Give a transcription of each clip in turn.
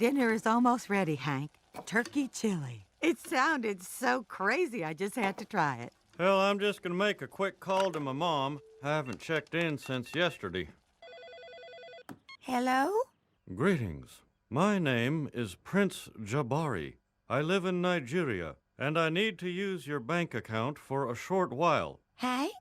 Dinner is almost ready, Hank. Turkey chili. It sounded so crazy, I just had to try it. Well, I'm just gonna make a quick call to my mom. I haven't checked in since yesterday. Hello? Greetings. My name is Prince Jabari. I live in Nigeria, and I need to use your bank account for a short while. Hank?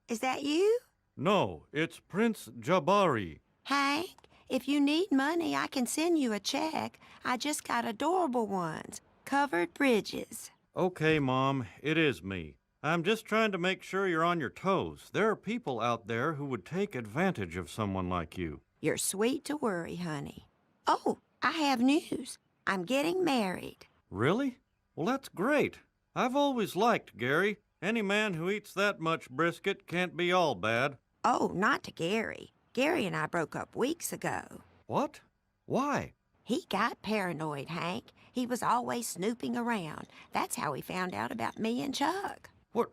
Is that you? No, it's Prince Jabari. Hank, if you need money, I can send you a check. I just got adorable ones. Covered bridges. Okay, Mom, it is me. I'm just trying to make sure you're on your toes. There are people out there who would take advantage of someone like you. You're sweet to worry, honey. Oh, I have news. I'm getting married. Really? Well, that's great. I've always liked Gary. Any man who eats that much brisket can't be all bad. Oh, not to Gary. Gary and I broke up weeks ago. What? Why? He got paranoid, Hank. He was always snooping around. That's how he found out about me and Chuck. What?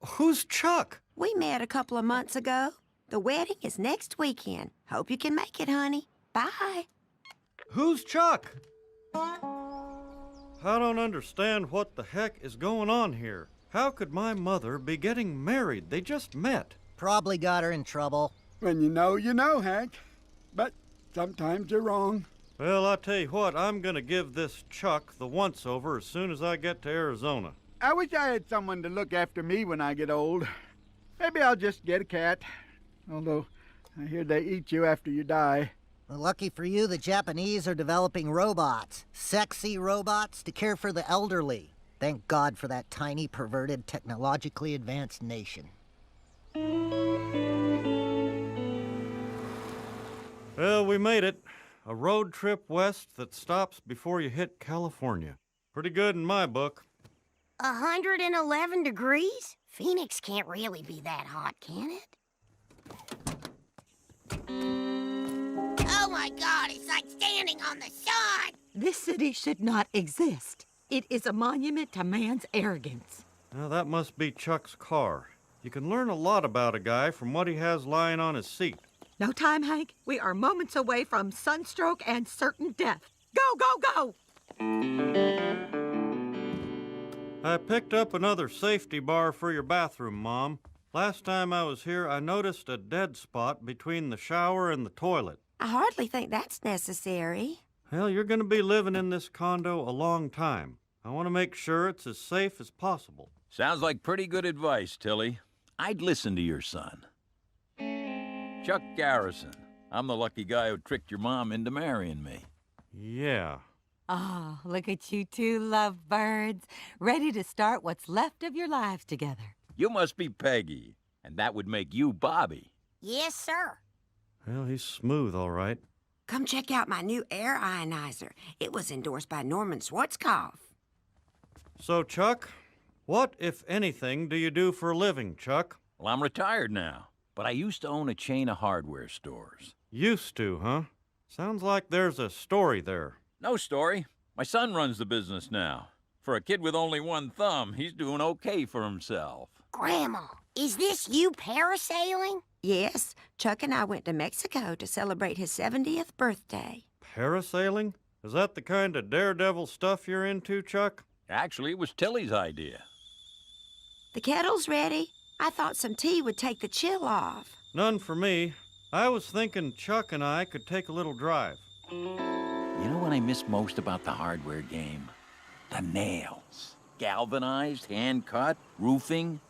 Who's Chuck? We met a couple of months ago. The wedding is next weekend. Hope you can make it, honey. Bye. Who's Chuck? I don't understand what the heck is going on here. How could my mother be getting married? They just met. Probably got her in trouble. When you know, Hank. But sometimes you're wrong. Well, I tell you what, I'm gonna give this Chuck the once-over as soon as I get to Arizona. I wish I had someone to look after me when I get old. Maybe I'll just get a cat. Although, I hear they eat you after you die. Well, lucky for you, the Japanese are developing robots. Sexy robots to care for the elderly. Thank God for that tiny, perverted, technologically advanced nation. Well, we made it. A road trip west that stops before you hit California. Pretty good in my book. 111 degrees? Phoenix can't really be that hot, can it? Oh my God, it's like standing on the sun! This city should not exist. It is a monument to man's arrogance. Now, that must be Chuck's car. You can learn a lot about a guy from what he has lying on his seat. No time, Hank. We are moments away from sunstroke and certain death. Go, go, go! I picked up another safety bar for your bathroom, Mom. Last time I was here, I noticed a dead spot between the shower and the toilet. I hardly think that's necessary. Well, you're going to be living in this condo a long time. I want to make sure it's as safe as possible. Sounds like pretty good advice, Tilly. I'd listen to your son. Chuck Garrison. I'm the lucky guy who tricked your mom into marrying me. Yeah. Oh, look at you two lovebirds, ready to start what's left of your lives together. You must be Peggy, and that would make you Bobby. Yes, sir. Well, he's smooth, all right. Come check out my new air ionizer. It was endorsed by Norman Schwarzkopf. So, Chuck, what, if anything, do you do for a living, Chuck? Well, I'm retired now, but I used to own a chain of hardware stores. Used to, huh? Sounds like there's a story there. No story. My son runs the business now. For a kid with only one thumb, he's doing okay for himself. Grandma, is this you parasailing? Yes, Chuck and I went to Mexico to celebrate his 70th birthday. Parasailing? Is that the kind of daredevil stuff you're into, Chuck? Actually, it was Tilly's idea. The kettle's ready. I thought some tea would take the chill off. None for me. I was thinking Chuck and I could take a little drive. You know what I miss most about the hardware game? The nails. Galvanized, hand-cut, roofing.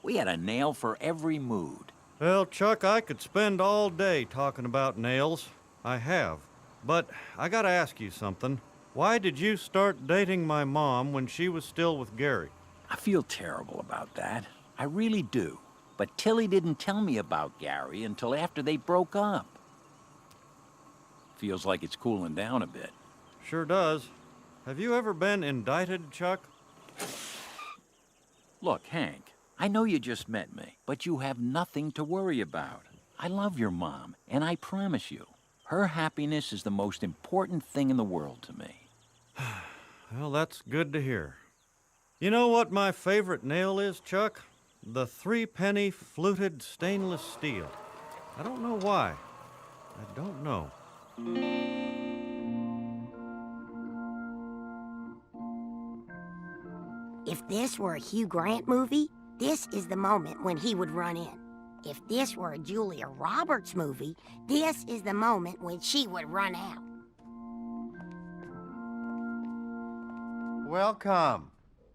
We had a nail for every mood. Well, Chuck, I could spend all day talking about nails. I have. But I gotta ask you something. Why did you start dating my mom when she was still with Gary? I feel terrible about that. I really do. But Tilly didn't tell me about Gary until after they broke up. Feels like it's cooling down a bit. Sure does. Have you ever been indicted, Chuck? Look, Hank, I know you just met me, but you have nothing to worry about. I love your mom, and I promise you, her happiness is the most important thing in the world to me. Well, that's good to hear. You know what my favorite nail is, Chuck? The 3-penny fluted stainless steel. I don't know why. I don't know. If this were a Hugh Grant movie, this is the moment when he would run in. If this were a Julia Roberts movie, this is the moment when she would run out. Welcome.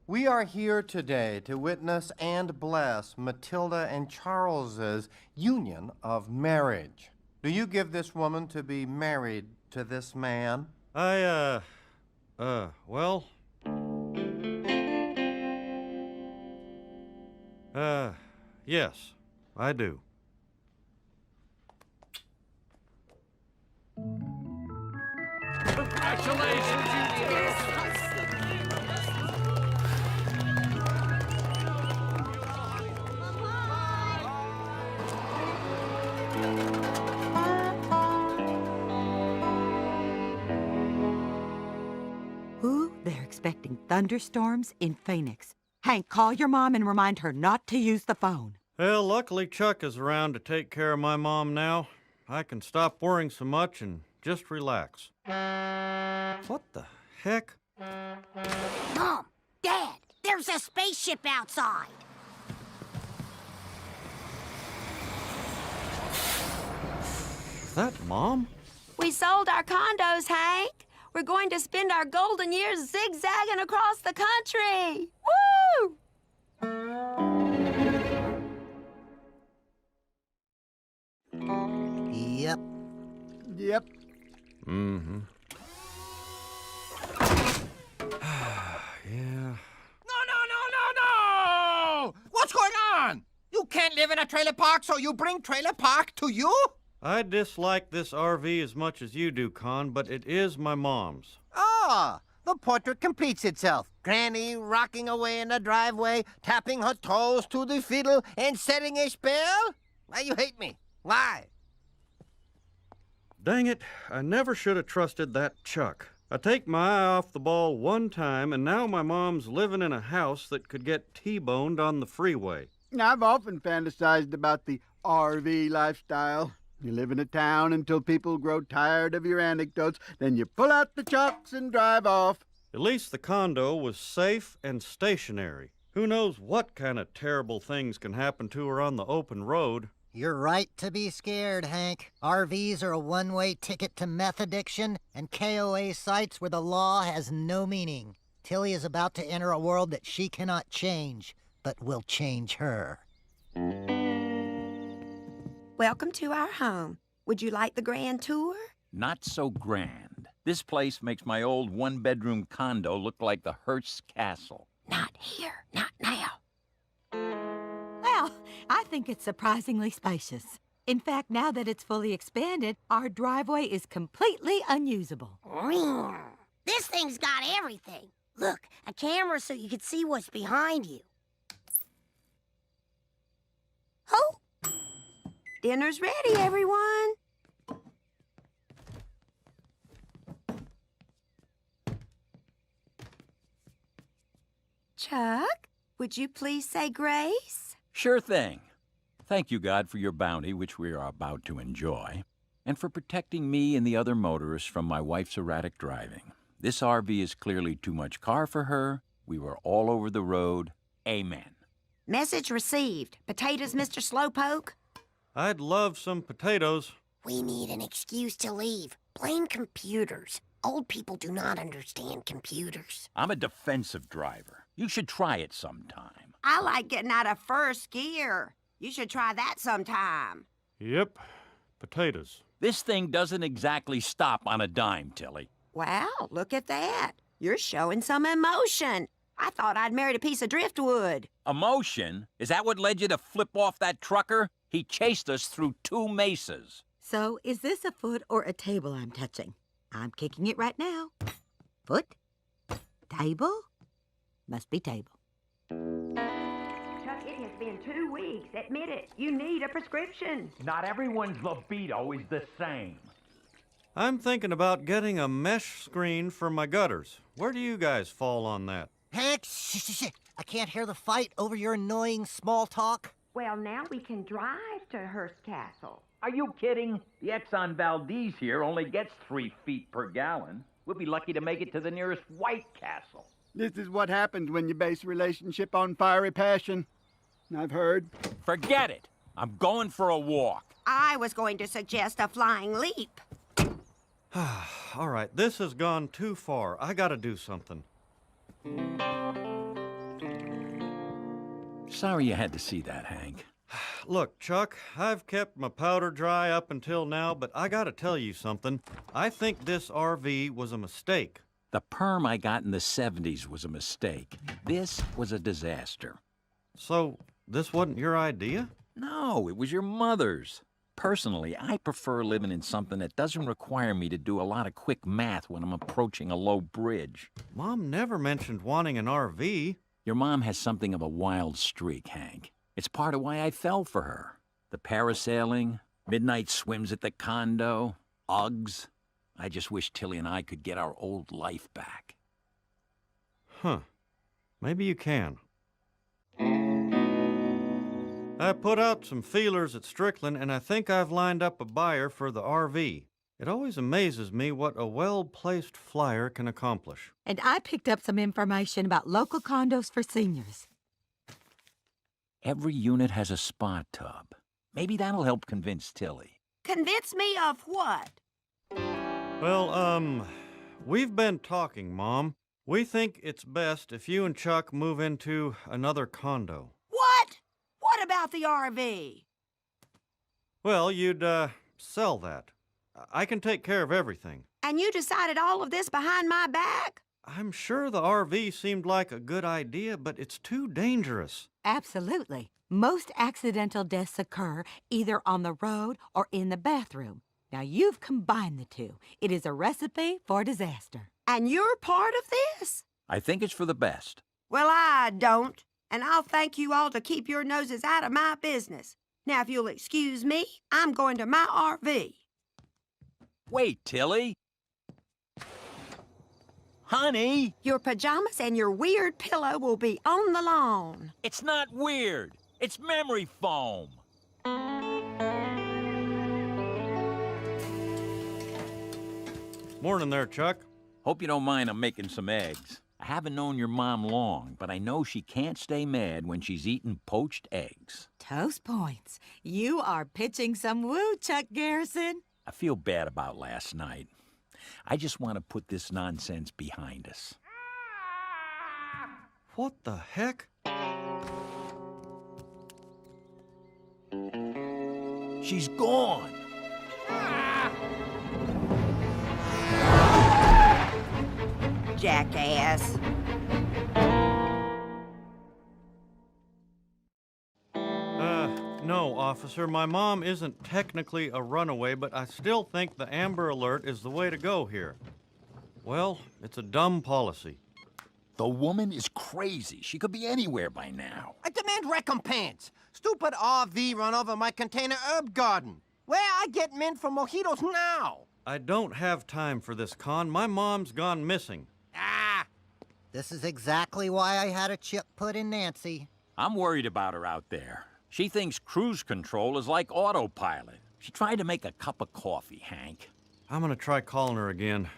We are here today to witness and bless Matilda and Charles's union of marriage. Do you give this woman to be married to this man? Well... yes, I do. Ooh, they're expecting thunderstorms in Phoenix. Hank, call your mom and remind her not to use the phone. Well, luckily Chuck is around to take care of my mom now. I can stop worrying so much and just relax. What the heck? Mom, Dad, there's a spaceship outside. Is that Mom? We sold our condos, Hank. We're going to spend our golden years zigzagging across the country. Woo! Yep. Yep. Mm-hmm. Yeah. No! What's going on? You can't live in a trailer park, so you bring trailer park to you? I dislike this RV as much as you do, Con, but it is my mom's. Ah, the portrait completes itself. Granny rocking away in the driveway, tapping her toes to the fiddle and setting a spell? Why you hate me? Why? Dang it, I never should have trusted that Chuck. I take my eye off the ball one time, and now my mom's living in a house that could get T-boned on the freeway. I've often fantasized about the RV lifestyle. You live in a town until people grow tired of your anecdotes, then you pull out the chocks and drive off. At least the condo was safe and stationary. Who knows what kind of terrible things can happen to her on the open road. You're right to be scared, Hank. RVs are a one-way ticket to meth addiction and KOA sites where the law has no meaning. Tilly is about to enter a world that she cannot change, but will change her. Welcome to our home. Would you like the grand tour? Not so grand. This place makes my old one-bedroom condo look like the Hearst Castle. Not here, not now. Well, I think it's surprisingly spacious. In fact, now that it's fully expanded, our driveway is completely unusable. This thing's got everything. Look, a camera so you can see what's behind you. Oh! Dinner's ready, everyone. Chuck, would you please say grace? Sure thing. Thank you, God, for your bounty, which we are about to enjoy, and for protecting me and the other motorists from my wife's erratic driving. This RV is clearly too much car for her. We were all over the road. Amen. Message received. Potatoes, Mr. Slowpoke? I'd love some potatoes. We need an excuse to leave. Blame computers. Old people do not understand computers. I'm a defensive driver. You should try it sometime. I like getting out of first gear. You should try that sometime. Yep, potatoes. This thing doesn't exactly stop on a dime, Tilly. Wow, look at that. You're showing some emotion. I thought I'd married a piece of driftwood. Emotion? Is that what led you to flip off that trucker? He chased us through 2 mesas. So, is this a foot or a table I'm touching? I'm kicking it right now. Foot? Table? Must be table. Chuck, it has been 2 weeks. Admit it. You need a prescription. Not everyone's libido is the same. I'm thinking about getting a mesh screen for my gutters. Where do you guys fall on that? Hank, shh. I can't hear the fight over your annoying small talk. Well, now we can drive to Hearst Castle. Are you kidding? The Exxon Valdez here only gets 3 feet per gallon. We'll be lucky to make it to the nearest White Castle. This is what happens when you base a relationship on fiery passion. I've heard. Forget it. I'm going for a walk. I was going to suggest a flying leap. All right, this has gone too far. I gotta do something. Sorry you had to see that, Hank. Look, Chuck, I've kept my powder dry up until now, but I gotta tell you something. I think this RV was a mistake. The perm I got in the 70s was a mistake. This was a disaster. So, this wasn't your idea? No, it was your mother's. Personally, I prefer living in something that doesn't require me to do a lot of quick math when I'm approaching a low bridge. Mom never mentioned wanting an RV. Your mom has something of a wild streak, Hank. It's part of why I fell for her. The parasailing, midnight swims at the condo, Uggs. I just wish Tilly and I could get our old life back. Huh. Maybe you can. I put out some feelers at Strickland, and I think I've lined up a buyer for the RV. It always amazes me what a well-placed flyer can accomplish. And I picked up some information about local condos for seniors. Every unit has a spa tub. Maybe that'll help convince Tilly. Convince me of what? Well, we've been talking, Mom. We think it's best if you and Chuck move into another condo. What? What about the RV? Well, you'd, sell that. I can take care of everything. And you decided all of this behind my back? I'm sure the RV seemed like a good idea, but it's too dangerous. Absolutely. Most accidental deaths occur either on the road or in the bathroom. Now, you've combined the two. It is a recipe for disaster. And you're part of this? I think it's for the best. Well, I don't. And I'll thank you all to keep your noses out of my business. Now, if you'll excuse me, I'm going to my RV. Wait, Tilly. Honey! Your pajamas and your weird pillow will be on the lawn. It's not weird. It's memory foam. Morning there, Chuck. Hope you don't mind I'm making some eggs. I haven't known your mom long, but I know she can't stay mad when she's eating poached eggs. Toast points. You are pitching some woo, Chuck Garrison. I feel bad about last night. I just want to put this nonsense behind us. What the heck? She's gone. Jackass. No, officer. My mom isn't technically a runaway, but I still think the Amber Alert is the way to go here. Well, it's a dumb policy. The woman is crazy. She could be anywhere by now. I demand recompense. Stupid RV run over my container herb garden. Where I get mint for mojitos now? I don't have time for this, Con. My mom's gone missing. Ah! This is exactly why I had a chip put in Nancy. I'm worried about her out there. She thinks cruise control is like autopilot. She tried to make a cup of coffee, Hank. I'm gonna try calling her again.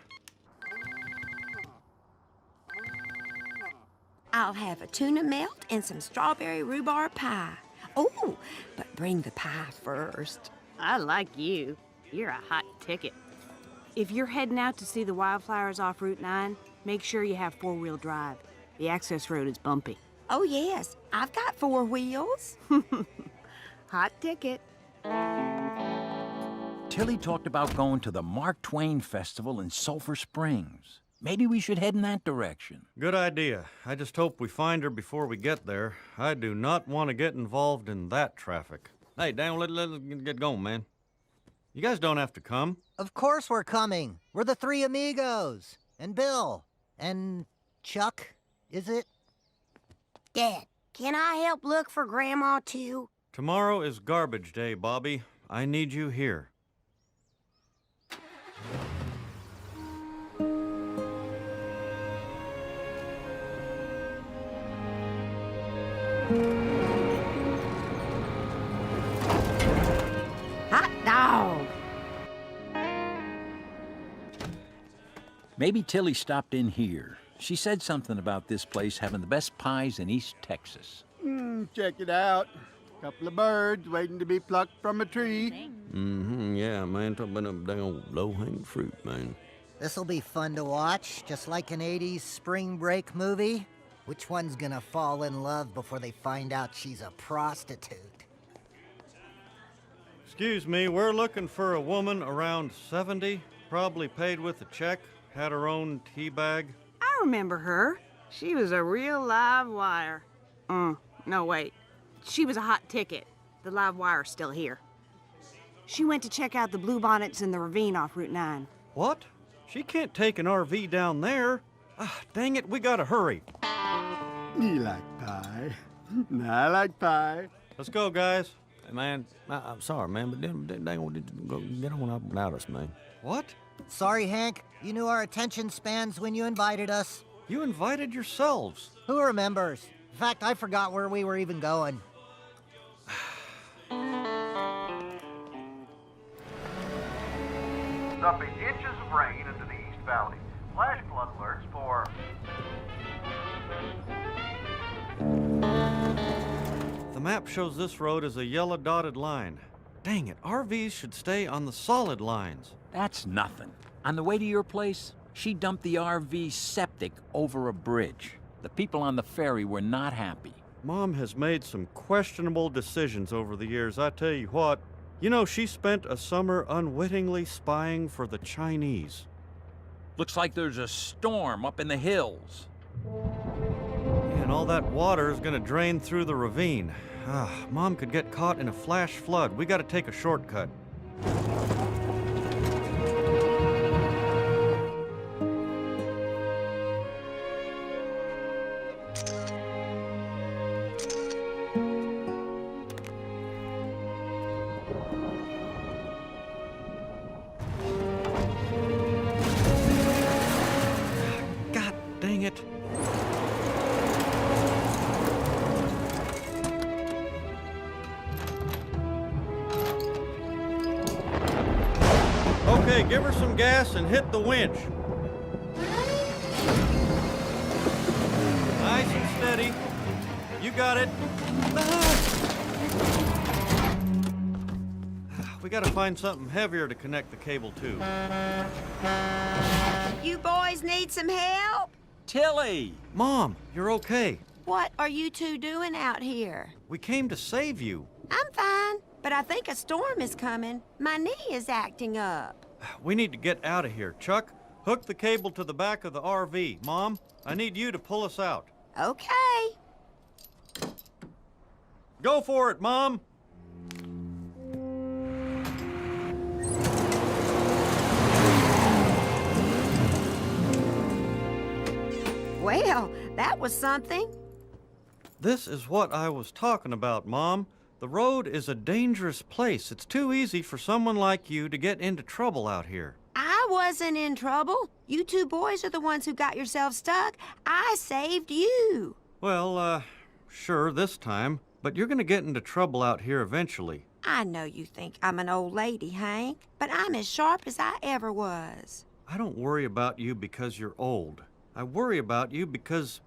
I'll have a tuna melt and some strawberry rhubarb pie. Oh, but bring the pie first. I like you. You're a hot ticket. If you're heading out to see the wildflowers off Route 9, make sure you have four-wheel drive. The access road is bumpy. Oh, yes. I've got 4 wheels. Hot ticket. Tilly talked about going to the Mark Twain Festival in Sulphur Springs. Maybe we should head in that direction. Good idea. I just hope we find her before we get there. I do not want to get involved in that traffic. Hey, Dan, let's get going, man. You guys don't have to come. Of course we're coming. We're the 3 amigos. And Bill. And Chuck, is it? Dad, can I help look for Grandma, too? Tomorrow is garbage day, Bobby. I need you here. Hot dog. Maybe Tilly stopped in here. She said something about this place having the best pies in East Texas. Check it out. Couple of birds waiting to be plucked from a tree. Yeah, man, talking about them dang low-hanging fruit, man. This'll be fun to watch, just like an 80s spring break movie. Which one's gonna fall in love before they find out she's a prostitute? Excuse me, we're looking for a woman around 70, probably paid with a check, had her own tea bag. I remember her. She was a real live wire. No, wait. She was a hot ticket. The live wire's still here. She went to check out the bluebonnets in the ravine off Route 9. What? She can't take an RV down there. Dang it, we gotta hurry. You like pie? I like pie. Let's go, guys. Hey, man, I'm sorry, man, but they gonna go get on up without us, man. What? Sorry, Hank. You knew our attention spans when you invited us. You invited yourselves. Who remembers? In fact, I forgot where we were even going. Dumping inches of rain into the East Valley. Flash flood alerts for... The map shows this road as a yellow dotted line. Dang it, RVs should stay on the solid lines. That's nothing. On the way to your place, she dumped the RV septic over a bridge. The people on the ferry were not happy. Mom has made some questionable decisions over the years, I tell you what. You know, she spent a summer unwittingly spying for the Chinese. Looks like there's a storm up in the hills. And all that water is gonna drain through the ravine. Mom could get caught in a flash flood. We gotta take a shortcut. God dang it. Okay, give her some gas and hit the winch. Nice and steady. You got it. We gotta find something heavier to connect the cable to. You boys need some help? Tilly! Mom, you're okay. What are you two doing out here? We came to save you. I'm fine, but I think a storm is coming. My knee is acting up. We need to get out of here. Chuck, hook the cable to the back of the RV. Mom, I need you to pull us out. Okay. Go for it, Mom. Well, that was something. This is what I was talking about, Mom. The road is a dangerous place. It's too easy for someone like you to get into trouble out here. I wasn't in trouble. You two boys are the ones who got yourselves stuck. I saved you. Well, sure, this time. But you're gonna get into trouble out here eventually. I know you think I'm an old lady, Hank, but I'm as sharp as I ever was. I don't worry about you because you're old. I worry about you because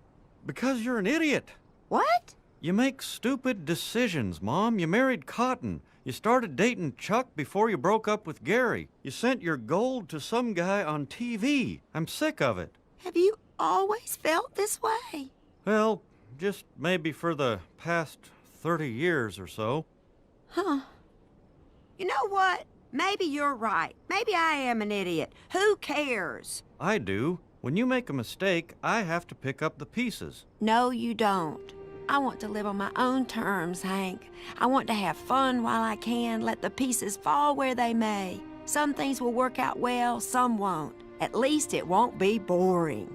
you're an idiot. What? You make stupid decisions, Mom. You married Cotton. You started dating Chuck before you broke up with Gary. You sent your gold to some guy on TV. I'm sick of it. Have you always felt this way? Well, just maybe for the past 30 years or so. Huh. You know what? Maybe you're right. Maybe I am an idiot. Who cares? I do. When you make a mistake, I have to pick up the pieces. No, you don't. I want to live on my own terms, Hank. I want to have fun while I can, let the pieces fall where they may. Some things will work out well, some won't. At least it won't be boring.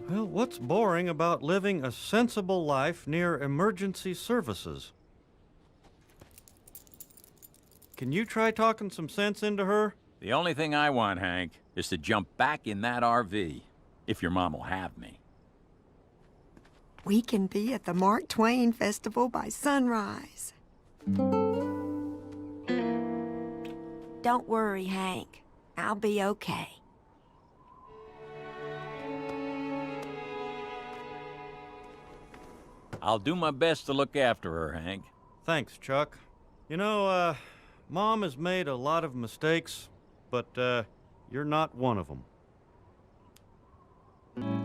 Well, what's boring about living a sensible life near emergency services? Can you try talking some sense into her? The only thing I want, Hank, is to jump back in that RV, if your mom will have me. We can be at the Mark Twain Festival by sunrise. Don't worry, Hank. I'll be okay. I'll do my best to look after her, Hank. Thanks, Chuck. You know, Mom has made a lot of mistakes, but you're not one of them.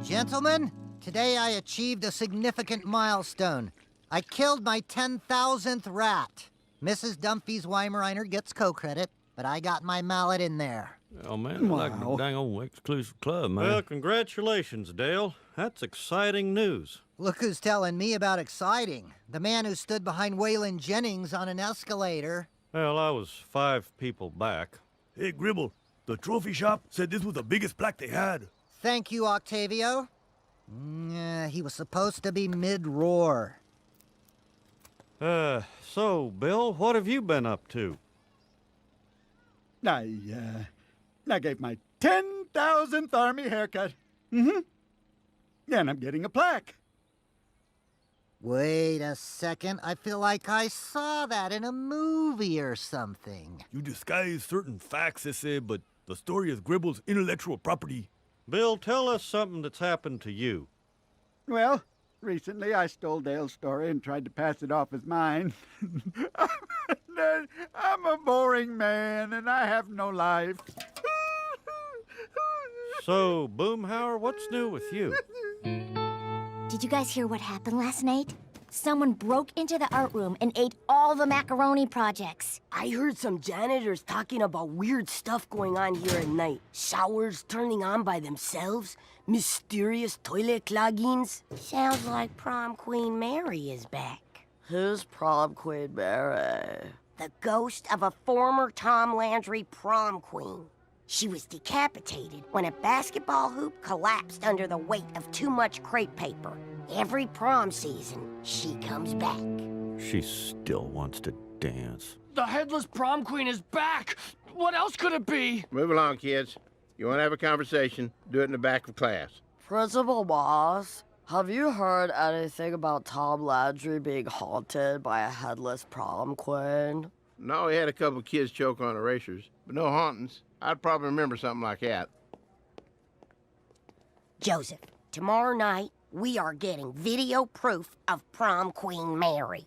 Gentlemen, today I achieved a significant milestone. I killed my 10,000th rat. Mrs. Dumfries Weimaraner gets co-credit, but I got my mallet in there. Oh, man, Wow. like a dang old exclusive club, man. Well, congratulations, Dale. That's exciting news. Look who's telling me about exciting. The man who stood behind Waylon Jennings on an escalator. Well, I was 5 people back. Hey, Gribble, the trophy shop said this was the biggest plaque they had. Thank you, Octavio. He was supposed to be mid-roar. So, Bill, what have you been up to? I gave my 10,000th Army haircut. Mm-hmm. And I'm getting a plaque. Wait a second. I feel like I saw that in a movie or something. You disguise certain facts, they say, but the story is Gribble's intellectual property. Bill, tell us something that's happened to you. Well, recently I stole Dale's story and tried to pass it off as mine. I'm a boring man, and I have no life. So, Boomhauer, what's new with you? Did you guys hear what happened last night? Someone broke into the art room and ate all the macaroni projects. I heard some janitors talking about weird stuff going on here at night. Showers turning on by themselves, mysterious toilet cloggings. Sounds like Prom Queen Mary is back. Who's Prom Queen Mary? The ghost of a former Tom Landry prom queen. She was decapitated when a basketball hoop collapsed under the weight of too much crepe paper. Every prom season, she comes back. She still wants to dance. The headless prom queen is back! What else could it be? Move along, kids. You want to have a conversation? Do it in the back of class. Principal Boss, have you heard anything about Tom Landry being haunted by a headless prom queen? No, he had a couple of kids choke on erasers, but no hauntings. I'd probably remember something like that. Joseph, tomorrow night, we are getting video proof of Prom Queen Mary.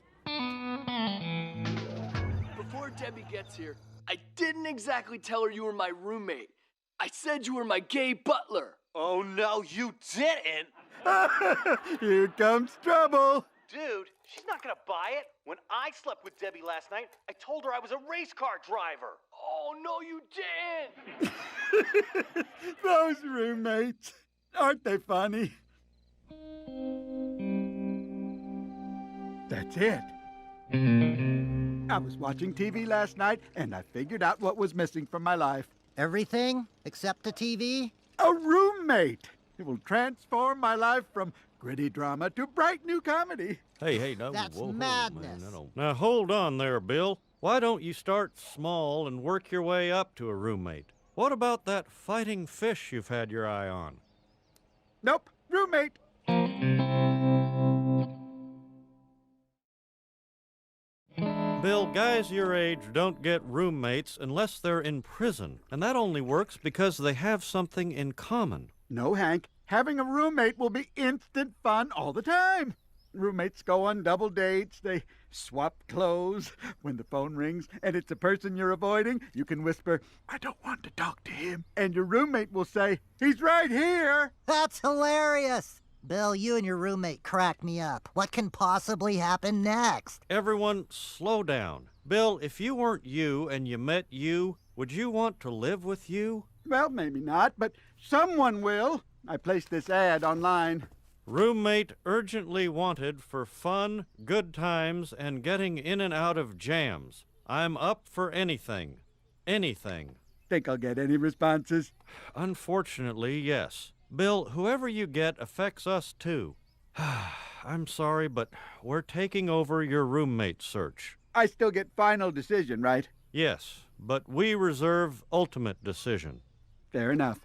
Before Debbie gets here, I didn't exactly tell her you were my roommate. I said you were my gay butler. Oh, no, you didn't. Here comes trouble. Dude, she's not gonna buy it. When I slept with Debbie last night, I told her I was a race car driver. Oh, no, you didn't. Those roommates, aren't they funny? That's it. I was watching TV last night, and I figured out what was missing from my life. Everything except the TV? A roommate! It will transform my life from gritty drama to bright new comedy. Hey, no. That's whoa, madness. Man, Now, hold on there, Bill. Why don't you start small and work your way up to a roommate? What about that fighting fish you've had your eye on? Nope, roommate. Bill, guys your age don't get roommates unless they're in prison, and that only works because they have something in common. No, Hank. Having a roommate will be instant fun all the time. Roommates go on double dates, they swap clothes. When the phone rings and it's a person you're avoiding, you can whisper, "I don't want to talk to him." And your roommate will say, "He's right here." That's hilarious. Bill, you and your roommate crack me up. What can possibly happen next? Everyone, slow down. Bill, if you weren't you and you met you, would you want to live with you? Well, maybe not, but someone will. I placed this ad online. Roommate urgently wanted for fun, good times, and getting in and out of jams. I'm up for anything. Anything. Think I'll get any responses? Unfortunately, yes. Bill, whoever you get affects us too. I'm sorry, but we're taking over your roommate search. I still get final decision, right? Yes, but we reserve ultimate decision. Fair enough.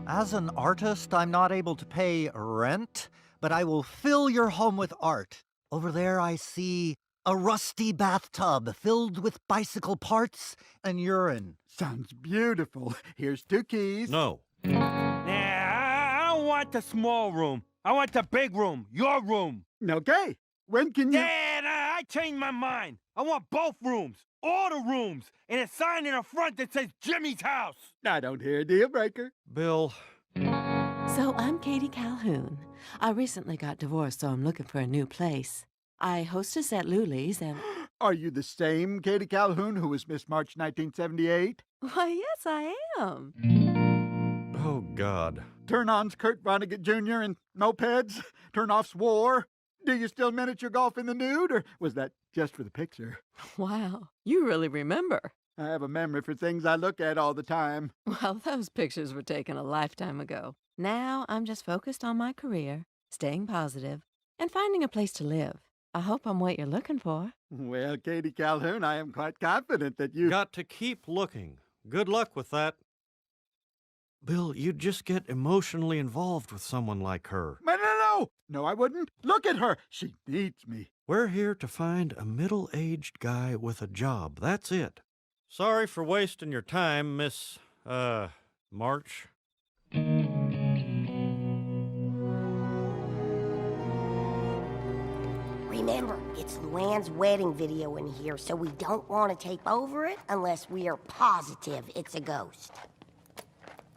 As an artist, I'm not able to pay rent, but I will fill your home with art. Over there I see a rusty bathtub filled with bicycle parts and urine. Sounds beautiful. Here's 2 keys. No. I don't want the small room. I want the big room, your room. Okay. When can you... Dad, I changed my mind. I want both rooms, all the rooms, and a sign in the front that says Jimmy's house. I don't hear a deal breaker. Bill. So I'm Katie Calhoun. I recently got divorced, so I'm looking for a new place. I hostess at Luli's and... Are you the same Katie Calhoun who was Miss March 1978? Why, yes, I am. Oh, God. Turn-ons Kurt Vonnegut Jr. and mopeds? Turn-offs war? Do you still miniature golf in the nude, or was that just for the picture? Wow, you really remember. I have a memory for things I look at all the time. Well, those pictures were taken a lifetime ago. Now I'm just focused on my career, staying positive, and finding a place to live. I hope I'm what you're looking for. Well, Katie Calhoun, I am quite confident that you... Got to keep looking. Good luck with that. Bill, you'd just get emotionally involved with someone like her. No! No, I wouldn't. Look at her. She needs me. We're here to find a middle-aged guy with a job. That's it. Sorry for wasting your time, Miss, March. Remember, it's Luann's wedding video in here, so we don't want to tape over it unless we are positive it's a ghost.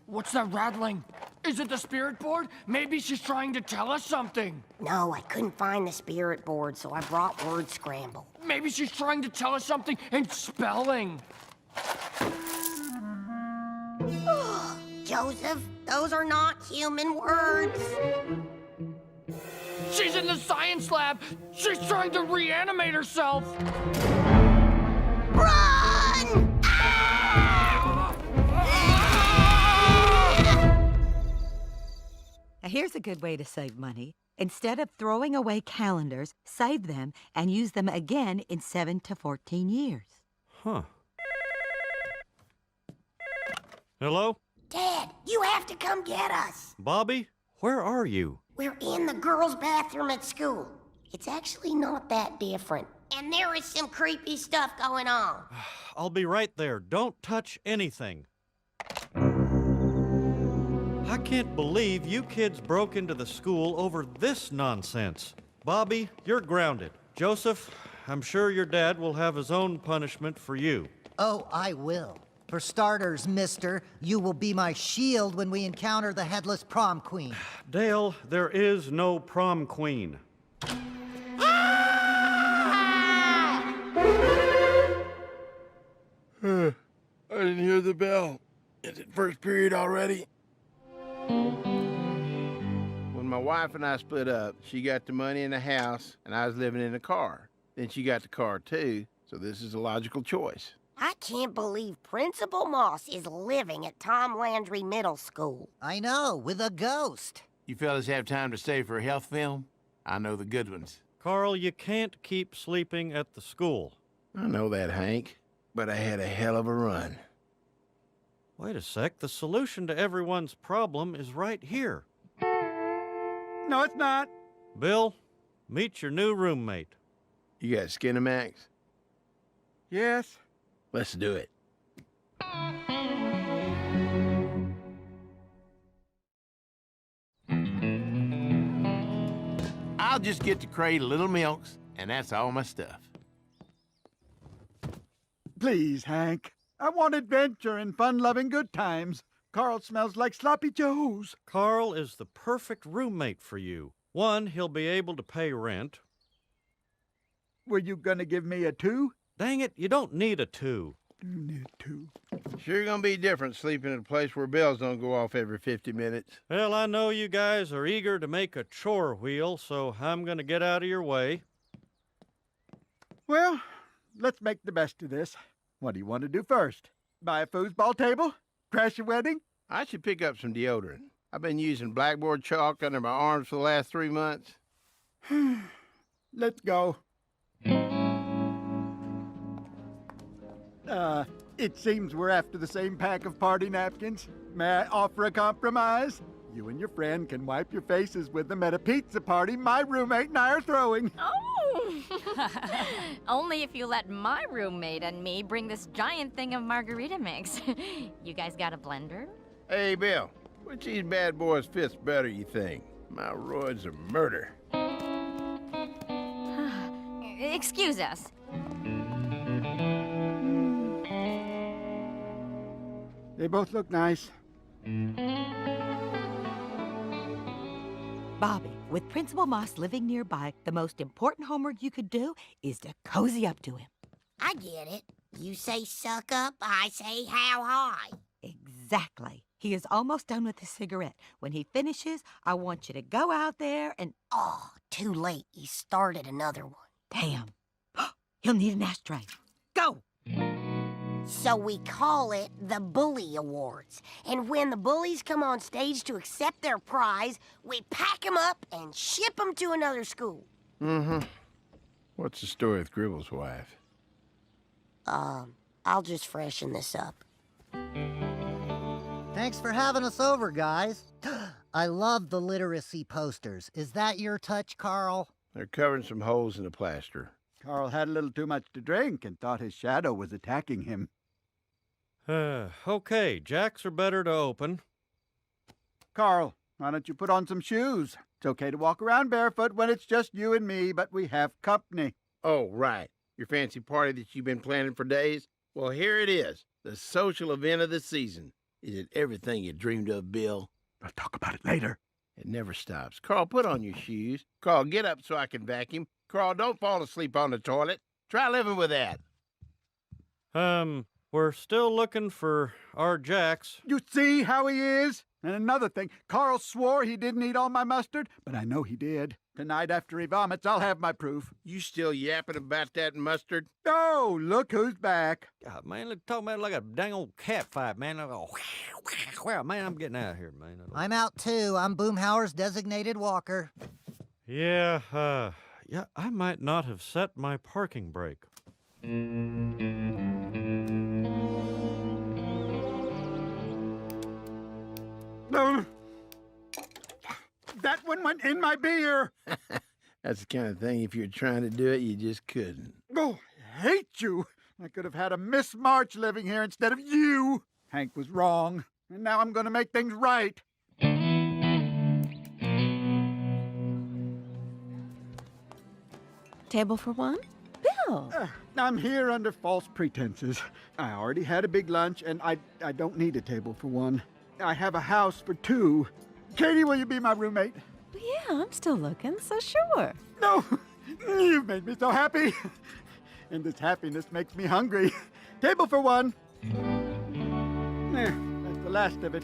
What's that rattling? Is it the spirit board? Maybe she's trying to tell us something. No, I couldn't find the spirit board, so I brought Word Scramble. Maybe she's trying to tell us something in spelling. Joseph, those are not human words. She's in the science lab. She's trying to reanimate herself. Run! Now, here's a good way to save money. Instead of throwing away calendars, save them and use them again in 7 to 14 years. Huh. Hello? Dad, you have to come get us. Bobby, where are you? We're in the girls' bathroom at school. It's actually not that different. And there is some creepy stuff going on. I'll be right there. Don't touch anything. I can't believe you kids broke into the school over this nonsense. Bobby, you're grounded. Joseph, I'm sure your dad will have his own punishment for you. Oh, I will. For starters, mister, you will be my shield when we encounter the headless prom queen. Dale, there is no prom queen. I didn't hear the bell. Is it first period already? When my wife and I split up, she got the money in the house, and I was living in a car. Then she got the car, too, so this is a logical choice. I can't believe Principal Moss is living at Tom Landry Middle School. I know, with a ghost. You fellas have time to stay for a health film? I know the good ones. Carl, you can't keep sleeping at the school. I know that, Hank, but I had a hell of a run. Wait a sec, the solution to everyone's problem is right here. No, it's not. Bill, meet your new roommate. You got Skinamax? Yes. Let's do it. I'll just get the crate of Little Milks, and that's all my stuff. Please, Hank. I want adventure and fun-loving good times. Carl smells like sloppy joes. Carl is the perfect roommate for you. One, he'll be able to pay rent. Were you gonna give me a 2? Dang it, you don't need a 2. Need 2. Sure gonna be different sleeping in a place where bells don't go off every 50 minutes. Well, I know you guys are eager to make a chore wheel, so I'm gonna get out of your way. Well, let's make the best of this. What do you want to do first? Buy a foosball table? Crash a wedding? I should pick up some deodorant. I've been using blackboard chalk under my arms for the last 3 months. Let's go. It seems we're after the same pack of party napkins. May I offer a compromise? You and your friend can wipe your faces with them at a pizza party my roommate and I are throwing. Oh! Only if you let my roommate and me bring this giant thing of margarita mix. You guys got a blender? Hey, Bill, which of these bad boys fits better, you think? My roids are murder. Excuse us. They both look nice. Bobby, with Principal Moss living nearby, the most important homework you could do is to cozy up to him. I get it. You say suck up, I say how high. Exactly. He is almost done with his cigarette. When he finishes, I want you to go out there and... Oh, too late. He started another one. Damn. He'll need an ashtray. Go! So we call it the Bully Awards. And when the bullies come on stage to accept their prize, we pack them up and ship them to another school. Mm-hmm. What's the story with Gribble's wife? I'll just freshen this up. Thanks for having us over, guys. I love the literacy posters. Is that your touch, Carl? They're covering some holes in the plaster. Carl had a little too much to drink and thought his shadow was attacking him. Okay, jacks are better to open. Carl, why don't you put on some shoes? It's okay to walk around barefoot when it's just you and me, but we have company. Oh, right. Your fancy party that you've been planning for days? Well, here it is. The social event of the season. Is it everything you dreamed of, Bill? I'll talk about it later. It never stops. Carl, put on your shoes. Carl, get up so I can vacuum. Carl, don't fall asleep on the toilet. Try living with that. We're still looking for our jacks. You see how he is? And another thing, Carl swore he didn't eat all my mustard, but I know he did. Tonight after he vomits, I'll have my proof. You still yapping about that mustard? Oh, look who's back. God, man, look, talking about it like a dang old cat fight, man. Like, oh, wow, man, I'm getting out of here, man. I'm out too. I'm Boomhauer's designated walker. Yeah, I might not have set my parking brake. That one went in my beer. That's the kind of thing, if you're trying to do it, you just couldn't. Oh, I hate you. I could have had a Miss March living here instead of you. Hank was wrong, and now I'm going to make things right. Table for one? Bill! I'm here under false pretenses. I already had a big lunch, and I don't need a table for one. I have a house for two. Katie, will you be my roommate? Yeah, I'm still looking, so sure. No, you've made me so happy. And this happiness makes me hungry. Table for one. That's the last of it.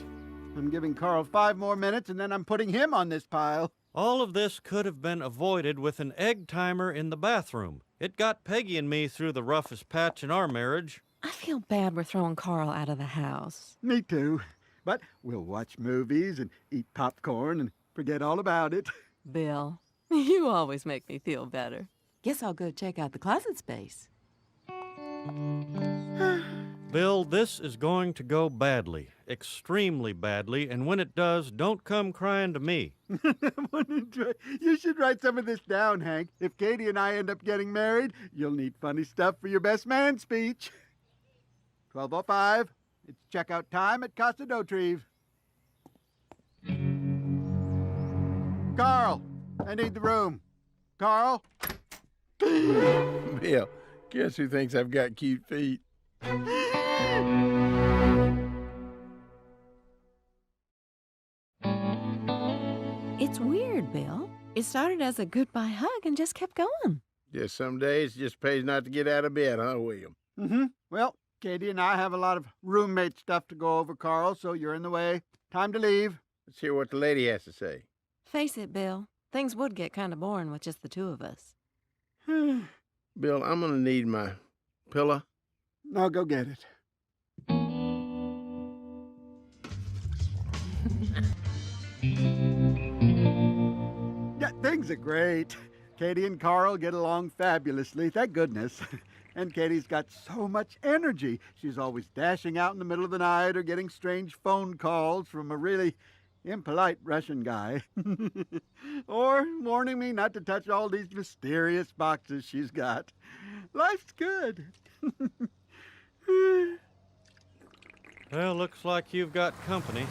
I'm giving Carl 5 more minutes, and then I'm putting him on this pile. All of this could have been avoided with an egg timer in the bathroom. It got Peggy and me through the roughest patch in our marriage. I feel bad we're throwing Carl out of the house. Me too. But we'll watch movies and eat popcorn and forget all about it. Bill, you always make me feel better. Guess I'll go check out the closet space. Bill, this is going to go badly, extremely badly, and when it does, don't come crying to me. You should write some of this down, Hank. If Katie and I end up getting married, you'll need funny stuff for your best man speech. 12:05. It's checkout time at Casa d'Otrive. Carl, I need the room. Carl? Bill, guess who thinks I've got cute feet? It's weird, Bill. It started as a goodbye hug and just kept going. Just some days it just pays not to get out of bed, huh, William? Mm-hmm. Well, Katie and I have a lot of roommate stuff to go over, Carl, so you're in the way. Time to leave. Let's hear what the lady has to say. Face it, Bill. Things would get kind of boring with just the two of us. Bill, I'm gonna need my pillow. I'll go get it. Yeah, things are great. Katie and Carl get along fabulously, thank goodness. And Katie's got so much energy. She's always dashing out in the middle of the night or getting strange phone calls from a really impolite Russian guy. Or warning me not to touch all these mysterious boxes she's got. Life's good. Well, looks like you've got company.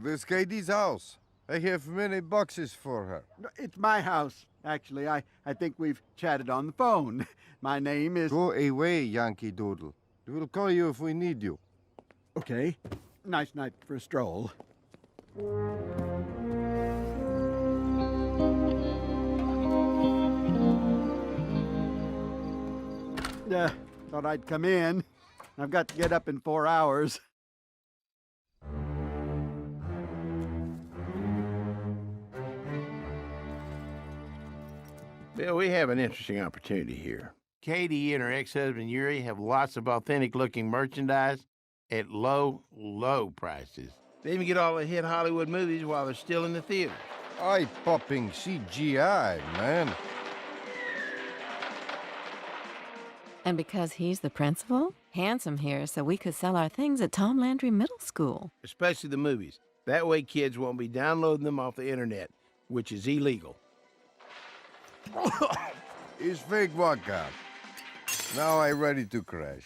This Katie's house. I have many boxes for her. It's my house, actually. I think we've chatted on the phone. My name is... Go away, Yankee Doodle. We'll call you if we need you. Okay. Nice night for a stroll. Thought I'd come in. I've got to get up in 4 hours. Bill, we have an interesting opportunity here. Katie and her ex-husband Yuri have lots of authentic-looking merchandise at low, low prices. They even get all the hit Hollywood movies while they're still in the theater. Eye-popping CGI, man. And because he's the principal, Handsome here so we could sell our things at Tom Landry Middle School. Especially the movies. That way kids won't be downloading them off the internet, which is illegal. It's fake vodka. Now I'm ready to crash.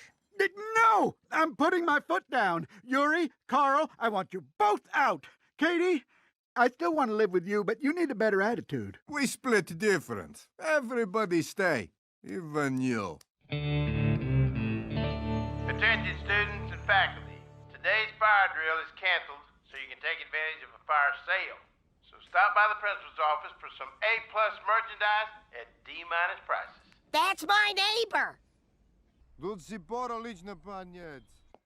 No! I'm putting my foot down. Yuri, Carl, I want you both out. Katie, I still want to live with you, but you need a better attitude. We split difference. Everybody stay. Even you. Attention students and faculty. Today's fire drill is canceled so you can take advantage of a fire sale. So stop by the principal's office for some A-plus merchandise at D- prices. That's my neighbor.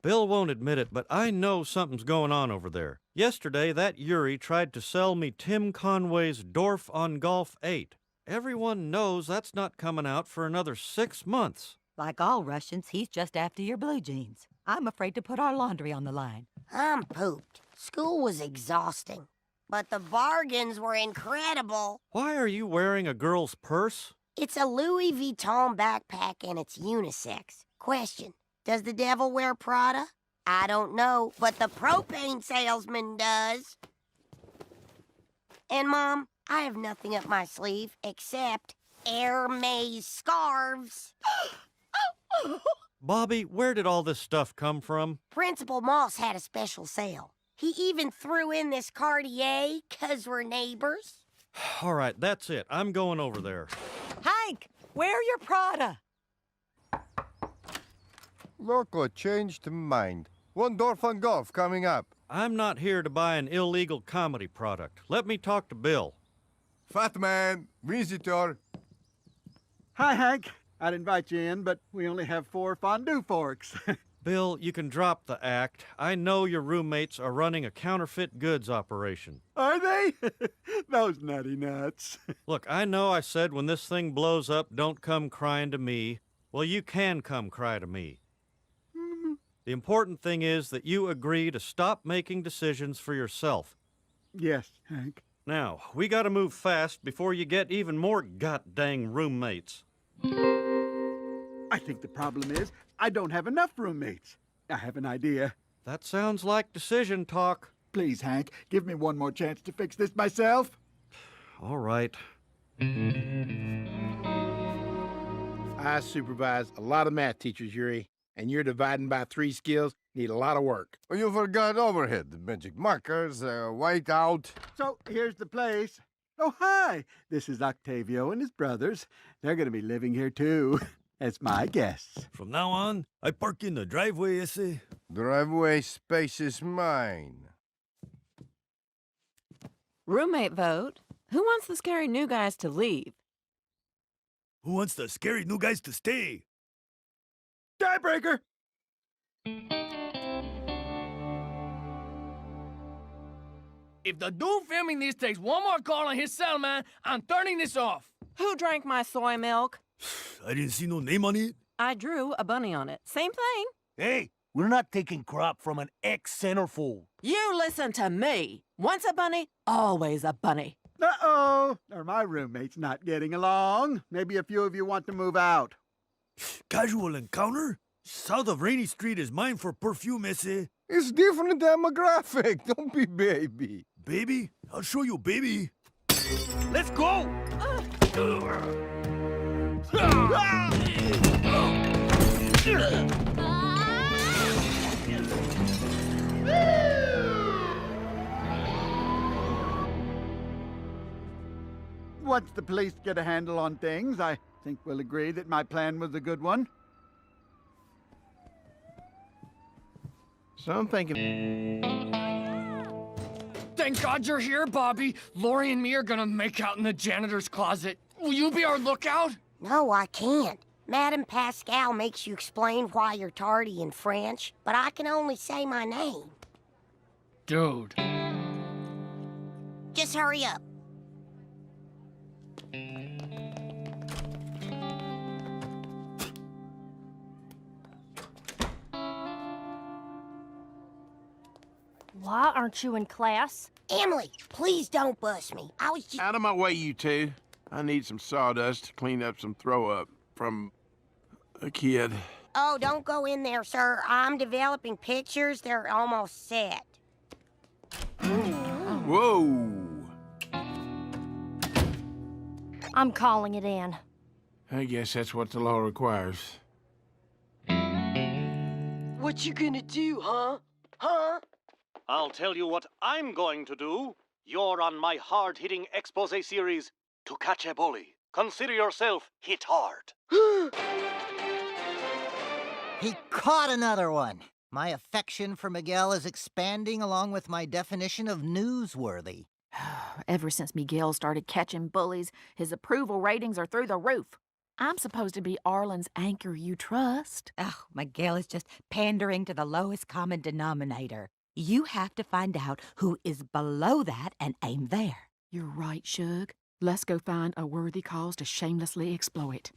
Bill won't admit it, but I know something's going on over there. Yesterday, that Yuri tried to sell me Tim Conway's Dorf on Golf 8. Everyone knows that's not coming out for another 6 months. Like all Russians, he's just after your blue jeans. I'm afraid to put our laundry on the line. I'm pooped. School was exhausting, but the bargains were incredible. Why are you wearing a girl's purse? It's a Louis Vuitton backpack and it's unisex. Question, does the devil wear Prada? I don't know, but the propane salesman does. And Mom, I have nothing up my sleeve except Hermes scarves. Bobby, where did all this stuff come from? Principal Moss had a special sale. He even threw in this Cartier, 'cause we're neighbors. All right, that's it. I'm going over there. Hank, wear your Prada. Loco changed mind. One Dorf on Golf coming up. I'm not here to buy an illegal comedy product. Let me talk to Bill. Fat man, visitor. Hi, Hank. I'd invite you in, but we only have 4 fondue forks. Bill, you can drop the act. I know your roommates are running a counterfeit goods operation. Are they? Those nutty nuts. Look, I know I said when this thing blows up, don't come crying to me. Well, you can come cry to me. The important thing is that you agree to stop making decisions for yourself. Yes, Hank. Now, we gotta move fast before you get even more god-dang roommates. I think the problem is I don't have enough roommates. I have an idea. That sounds like decision talk. Please, Hank, give me one more chance to fix this myself. All right. I supervise a lot of math teachers, Yuri, and you're dividing by 3 skills need a lot of work. Oh, you forgot overhead, magic markers, whiteout. So here's the place. Oh, hi. This is Octavio and his brothers. They're going to be living here, too, as my guests. From now on, I park in the driveway, ese. Driveway space is mine. Roommate vote. Who wants the scary new guys to leave? Who wants the scary new guys to stay? Tiebreaker! If the dude filming this takes one more call on his cell, man, I'm turning this off. Who drank my soy milk? I didn't see no name on it. I drew a bunny on it. Same thing. Hey, we're not taking crap from an ex-centerfold. You listen to me. Once a bunny, always a bunny. Uh-oh. Are my roommates not getting along? Maybe a few of you want to move out. Casual encounter? South of Rainy Street is mine for perfume, ese. It's different demographic. Don't be baby. Baby? I'll show you, baby. Let's go! once the police get a handle on things, I think we'll agree that my plan was a good one. So I'm thinking... Thank God you're here, Bobby. Lori and me are gonna make out in the janitor's closet. Will you be our lookout? No, I can't. Madame Pascal makes you explain why you're tardy in French, but I can only say my name. Dude. Just hurry up. Why aren't you in class? Emily, please don't bust me. I was just... Out of my way, you two. I need some sawdust to clean up some throw-up from a kid. Oh, don't go in there, sir. I'm developing pictures. They're almost set. Whoa! I'm calling it in. I guess that's what the law requires. What you gonna do, huh? Huh? I'll tell you what I'm going to do. You're on my hard-hitting expose series, To Catch a Bully. Consider yourself hit hard. He caught another one. My affection for Miguel is expanding along with my definition of newsworthy. Ever since Miguel started catching bullies, his approval ratings are through the roof. I'm supposed to be Arlen's anchor you trust. Oh, Miguel is just pandering to the lowest common denominator. You have to find out who is below that and aim there. You're right, Shug. Let's go find a worthy cause to shamelessly exploit.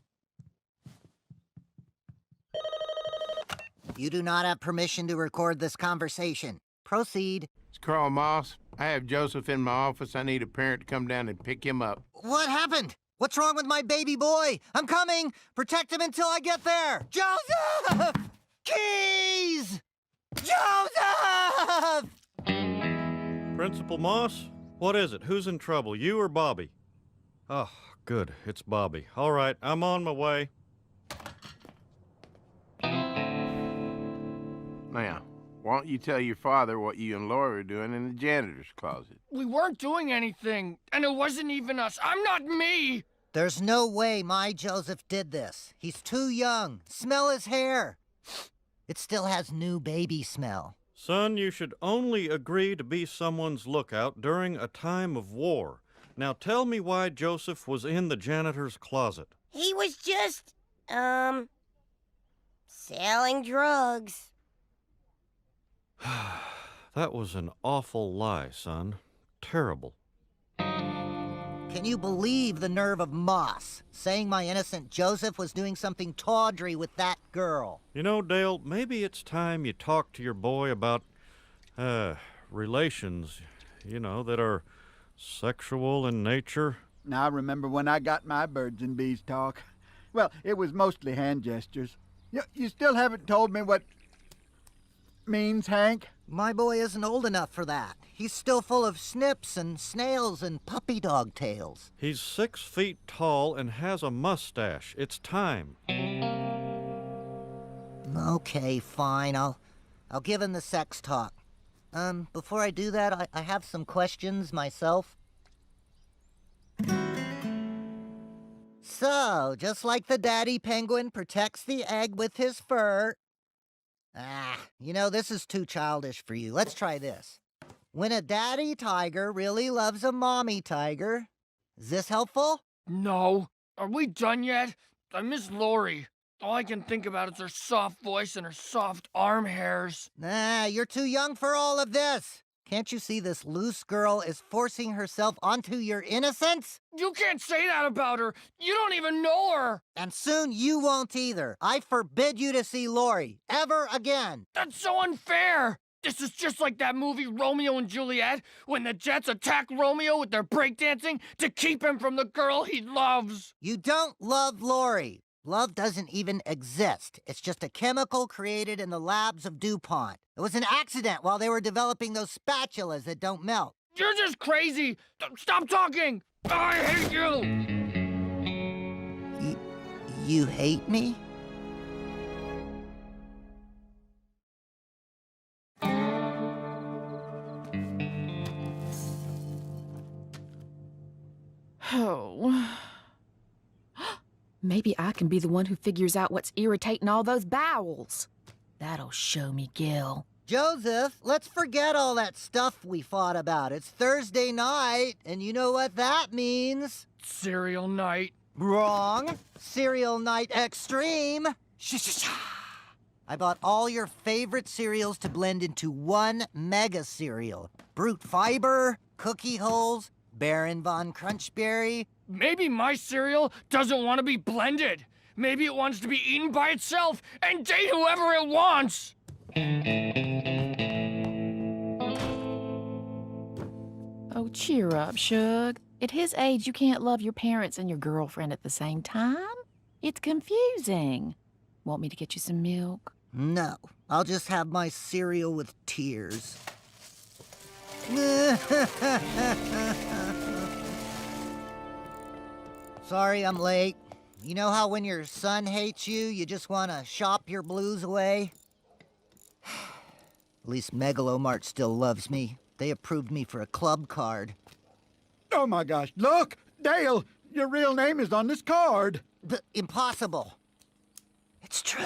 You do not have permission to record this conversation. Proceed. It's Carl Moss. I have Joseph in my office. I need a parent to come down and pick him up. What happened? What's wrong with my baby boy? I'm coming! Protect him until I get there! Joseph! Keys! Joseph! Principal Moss? What is it? Who's in trouble, you or Bobby? Oh, good. It's Bobby. All right, I'm on my way. Now, why don't you tell your father what you and Laura are doing in the janitor's closet? We weren't doing anything, and it wasn't even us. I'm not me! There's no way my Joseph did this. He's too young. Smell his hair. It still has new baby smell. Son, you should only agree to be someone's lookout during a time of war. Now tell me why Joseph was in the janitor's closet. He was just, selling drugs. That was an awful lie, son. Terrible. Can you believe the nerve of Moss, saying my innocent Joseph was doing something tawdry with that girl? You know, Dale, maybe it's time you talk to your boy about, relations, that are sexual in nature. Now, I remember when I got my birds and bees talk. Well, it was mostly hand gestures. You still haven't told me what means, Hank? My boy isn't old enough for that. He's still full of snips and snails and puppy dog tails. He's 6 feet tall and has a mustache. It's time. Okay, fine. I'll give him the sex talk. Before I do that, I have some questions myself. So, just like the daddy penguin protects the egg with his fur... this is too childish for you. Let's try this. When a daddy tiger really loves a mommy tiger. Is this helpful? No. Are we done yet? I miss Lori. All I can think about is her soft voice and her soft arm hairs. Nah, you're too young for all of this. Can't you see this loose girl is forcing herself onto your innocence? You can't say that about her. You don't even know her. And soon you won't either. I forbid you to see Lori ever again. That's so unfair. This is just like that movie Romeo and Juliet, when the Jets attack Romeo with their breakdancing to keep him from the girl he loves. You don't love Lori. Love doesn't even exist. It's just a chemical created in the labs of DuPont. It was an accident while they were developing those spatulas that don't melt. You're just crazy. Stop talking. I hate you. You hate me? Oh, Maybe I can be the one who figures out what's irritating all those bowels. That'll show me Gil. Joseph, let's forget all that stuff we fought about. It's Thursday night, and you know what that means. Cereal night. Wrong. Cereal night extreme. I bought all your favorite cereals to blend into one mega cereal. Brute Fiber, Cookie Holes, Baron Von Crunchberry. Maybe my cereal doesn't want to be blended. Maybe it wants to be eaten by itself and date whoever it wants. Oh, cheer up, Shug. At his age, you can't love your parents and your girlfriend at the same time. It's confusing. Want me to get you some milk? No, I'll just have my cereal with tears. Sorry I'm late. You know how when your son hates you, you just want to shop your blues away? At least Megalomart still loves me. They approved me for a club card. Oh my gosh, look! Dale, your real name is on this card. Impossible. It's true.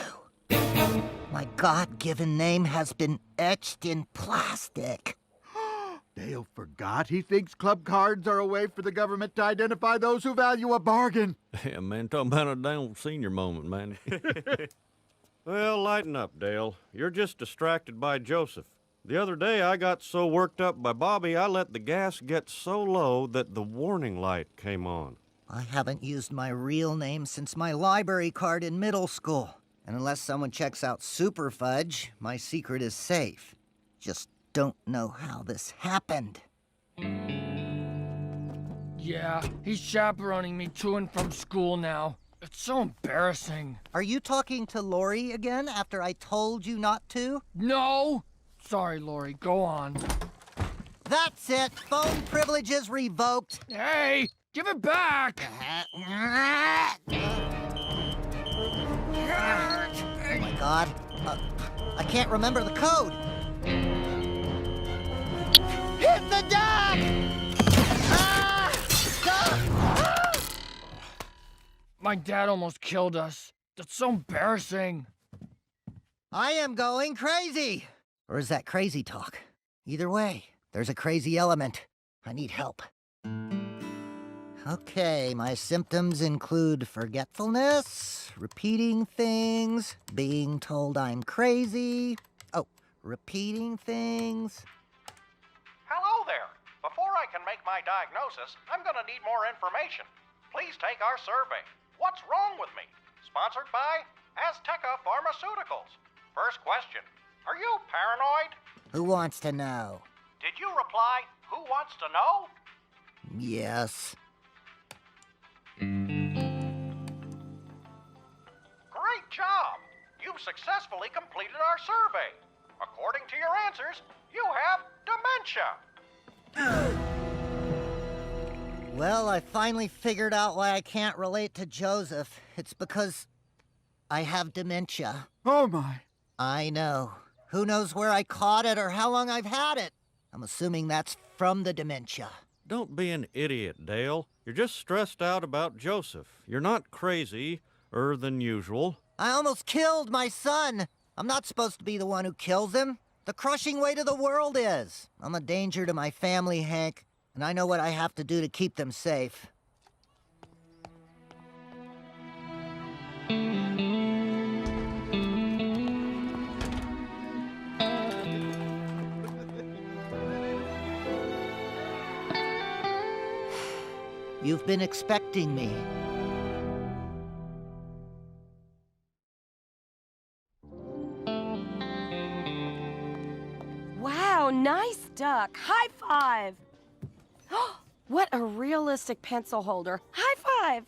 My God-given name has been etched in plastic. Dale forgot he thinks club cards are a way for the government to identify those who value a bargain. Yeah, man, talking about a dang old senior moment, man. Well, lighten up, Dale. You're just distracted by Joseph. The other day, I got so worked up by Bobby, I let the gas get so low that the warning light came on. I haven't used my real name since my library card in middle school. And unless someone checks out Super Fudge, my secret is safe. Just don't know how this happened. Yeah, he's chaperoning me to and from school now. It's so embarrassing. Are you talking to Lori again after I told you not to? No! Sorry, Lori, go on. That's it. Phone privileges revoked. Hey, give it back! Oh my God. I can't remember the code. Hit the deck! My dad almost killed us. That's so embarrassing. I am going crazy. Or is that crazy talk? Either way, there's a crazy element. I need help. Okay, my symptoms include forgetfulness, repeating things, being told I'm crazy. Oh, repeating things. Hello there. Before I can make my diagnosis, I'm gonna need more information. Please take our survey. What's wrong with me? Sponsored by Azteca Pharmaceuticals. First question. Are you paranoid? Who wants to know? Did you reply, who wants to know? Yes. Great job! You've successfully completed our survey. According to your answers, you have dementia. Well, I finally figured out why I can't relate to Joseph. It's because I have dementia. Oh my. I know. Who knows where I caught it or how long I've had it? I'm assuming that's from the dementia. Don't be an idiot, Dale. You're just stressed out about Joseph. You're not crazier than usual. I almost killed my son. I'm not supposed to be the one who kills him. The crushing weight of the world is. I'm a danger to my family, Hank, and I know what I have to do to keep them safe. You've been expecting me. Wow, nice duck. High five. What a realistic pencil holder. High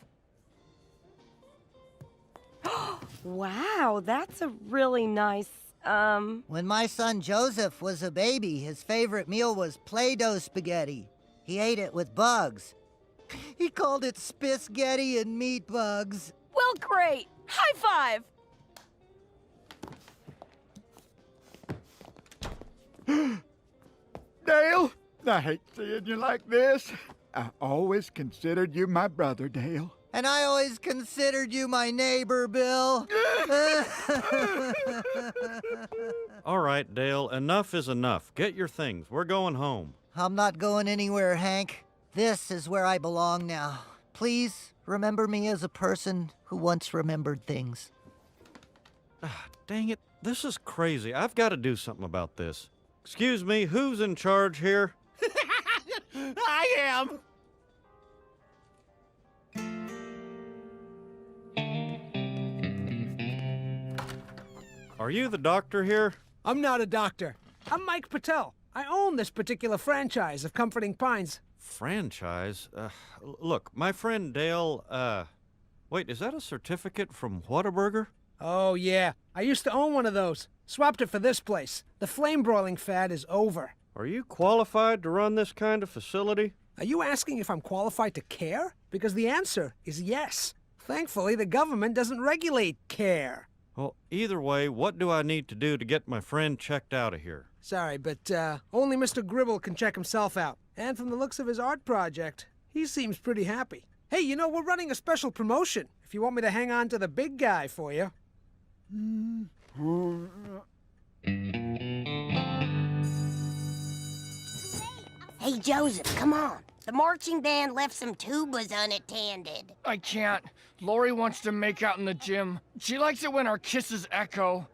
five. Wow, that's a really nice, When my son Joseph was a baby, his favorite meal was Play-Doh spaghetti. He ate it with bugs. He called it Spisgetti and meat bugs. Well, great. High five. Dale, I hate seeing you like this. I always considered you my brother, Dale. And I always considered you my neighbor, Bill. All right, Dale, enough is enough. Get your things. We're going home. I'm not going anywhere, Hank. This is where I belong now. Please remember me as a person who once remembered things. Dang it. This is crazy. I've got to do something about this. Excuse me, who's in charge here? I am! Are you the doctor here? I'm not a doctor. I'm Mike Patel. I own this particular franchise of Comforting Pines. Franchise? Look, my friend Dale, wait, is that a certificate from Whataburger? Oh, yeah. I used to own one of those. Swapped it for this place. The flame broiling fad is over. Are you qualified to run this kind of facility? Are you asking if I'm qualified to care? Because the answer is yes. Thankfully, the government doesn't regulate care. Well, either way, what do I need to do to get my friend checked out of here? Sorry, but only Mr. Gribble can check himself out. And from the looks of his art project, he seems pretty happy. Hey, you know, we're running a special promotion. If you want me to hang on to the big guy for you. Hey, Joseph, come on. The marching band left some tubas unattended. I can't. Lori wants to make out in the gym. She likes it when our kisses echo.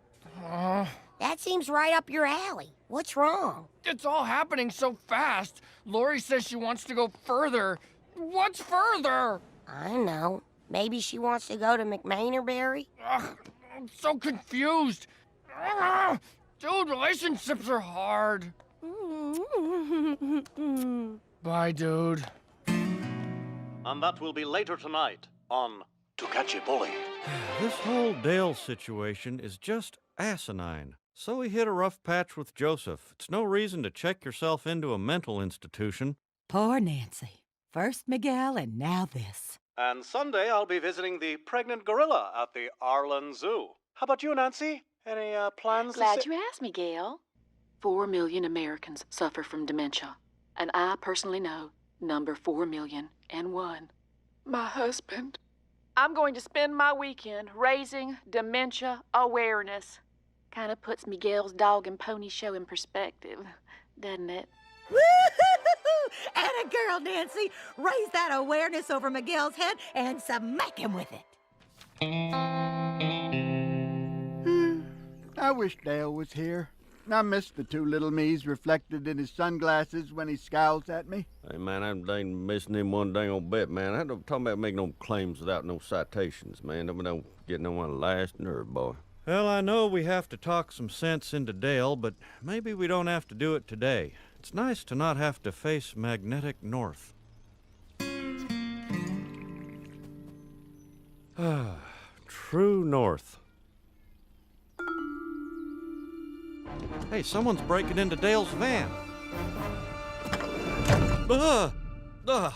That seems right up your alley. What's wrong? It's all happening so fast. Lori says she wants to go further. What's further? I don't know. Maybe she wants to go to McMainerberry? Ugh, I'm so confused. Dude, relationships are hard. Bye, dude. And that will be later tonight on To Catch a Bully. This whole Dale situation is just asinine. So he hit a rough patch with Joseph. It's no reason to check yourself into a mental institution. Poor Nancy. First Miguel and now this. And Sunday I'll be visiting the pregnant gorilla at the Arlen Zoo. How about you, Nancy? Any plans? Glad you asked me, Gail. 4 million Americans suffer from dementia. And I personally know number 4,000,001. My husband. I'm going to spend my weekend raising dementia awareness. Kind of puts Miguel's dog and pony show in perspective, doesn't it? Woo-hoo-hoo-hoo! Atta girl, Nancy. Raise that awareness over Miguel's head and smack him with it. I wish Dale was here. I miss the two little me's reflected in his sunglasses when he scowls at me. Hey, man, I ain't missing him one dang old bit, man. I don't talk about making no claims without no citations, man. Don't get no one last nerve, boy. Well, I know we have to talk some sense into Dale, but maybe we don't have to do it today. It's nice to not have to face magnetic north. True north. Hey, someone's breaking into Dale's van.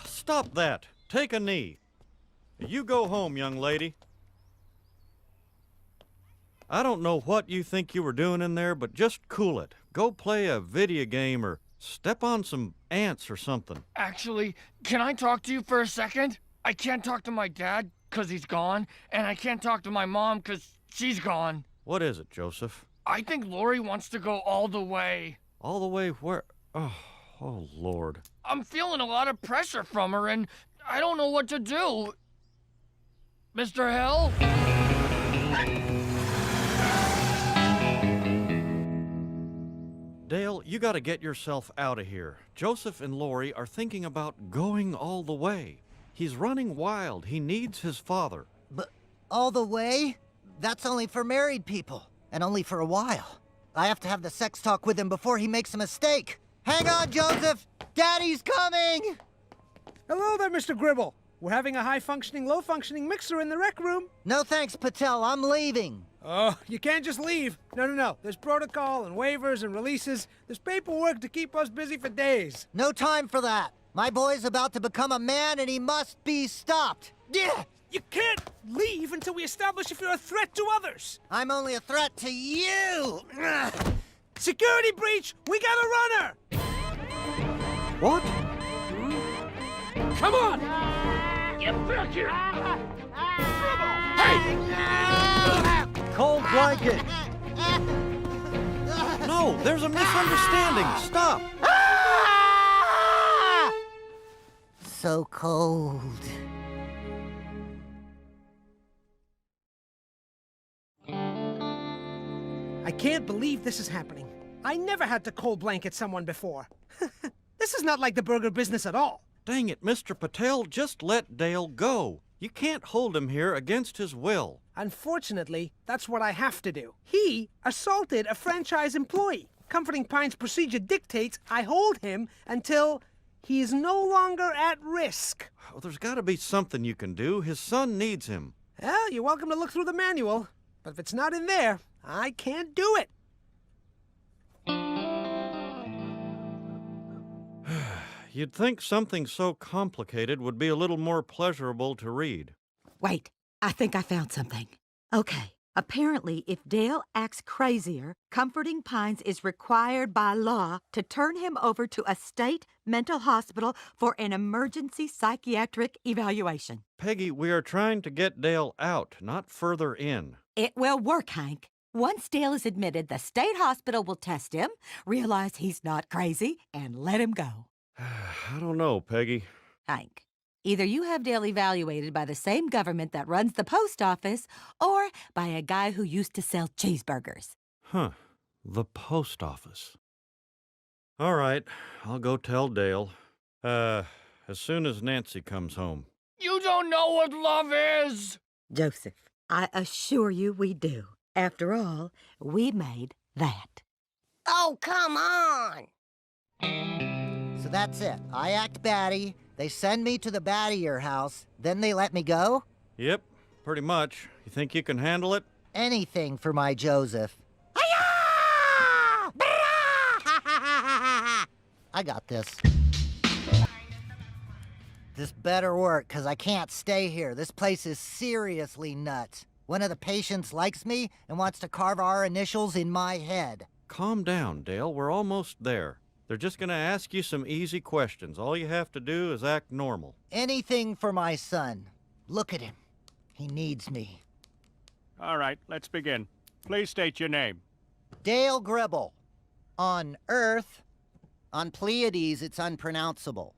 Stop that. Take a knee. You go home, young lady. I don't know what you think you were doing in there, but just cool it. Go play a video game or step on some ants or something. Actually, can I talk to you for a second? I can't talk to my dad because he's gone, and I can't talk to my mom because she's gone. What is it, Joseph? I think Lori wants to go all the way. All the way where? Oh, Lord. I'm feeling a lot of pressure from her, and I don't know what to do. Mr. Hill? Dale, you gotta get yourself out of here. Joseph and Lori are thinking about going all the way. He's running wild. He needs his father. But all the way? That's only for married people. And only for a while. I have to have the sex talk with him before he makes a mistake. Hang on, Joseph! Daddy's coming! Hello there, Mr. Gribble. We're having a high-functioning, low-functioning mixer in the rec room. No thanks, Patel. I'm leaving. Oh, you can't just leave. No. There's protocol and waivers and releases. There's paperwork to keep us busy for days. No time for that. My boy's about to become a man and he must be stopped. Yeah! You can't leave until we establish if you're a threat to others. I'm only a threat to you. Security breach! We got a runner! What? Come on! you bitches! Cold blanket! No, there's a misunderstanding. Stop! So cold. I can't believe this is happening. I never had to cold blanket someone before. This is not like the burger business at all. Dang it, Mr. Patel, just let Dale go. You can't hold him here against his will. Unfortunately, that's what I have to do. He assaulted a franchise employee. Comforting Pine's procedure dictates I hold him until he is no longer at risk. Oh, there's got to be something you can do. His son needs him. Well, you're welcome to look through the manual, but if it's not in there, I can't do it. You'd think something so complicated would be a little more pleasurable to read. Wait, I think I found something. Okay, apparently if Dale acts crazier, Comforting Pines is required by law to turn him over to a state mental hospital for an emergency psychiatric evaluation. Peggy, we are trying to get Dale out, not further in. It will work, Hank. Once Dale is admitted, the state hospital will test him, realize he's not crazy, and let him go. I don't know, Peggy. Hank, either you have Dale evaluated by the same government that runs the post office, or by a guy who used to sell cheeseburgers. Huh. The post office. All right, I'll go tell Dale. As soon as Nancy comes home. You don't know what love is! Joseph, I assure you we do. After all, we made that. Oh, come on! So that's it. I act batty, they send me to the battier house, then they let me go? Yep, pretty much. You think you can handle it? Anything for my Joseph. I got this. This better work, 'cause I can't stay here. This place is seriously nuts. One of the patients likes me and wants to carve our initials in my head. Calm down, Dale. We're almost there. They're just going to ask you some easy questions. All you have to do is act normal. Anything for my son. Look at him. He needs me. All right, let's begin. Please state your name. Dale Gribble. On Earth, on Pleiades, it's unpronounceable.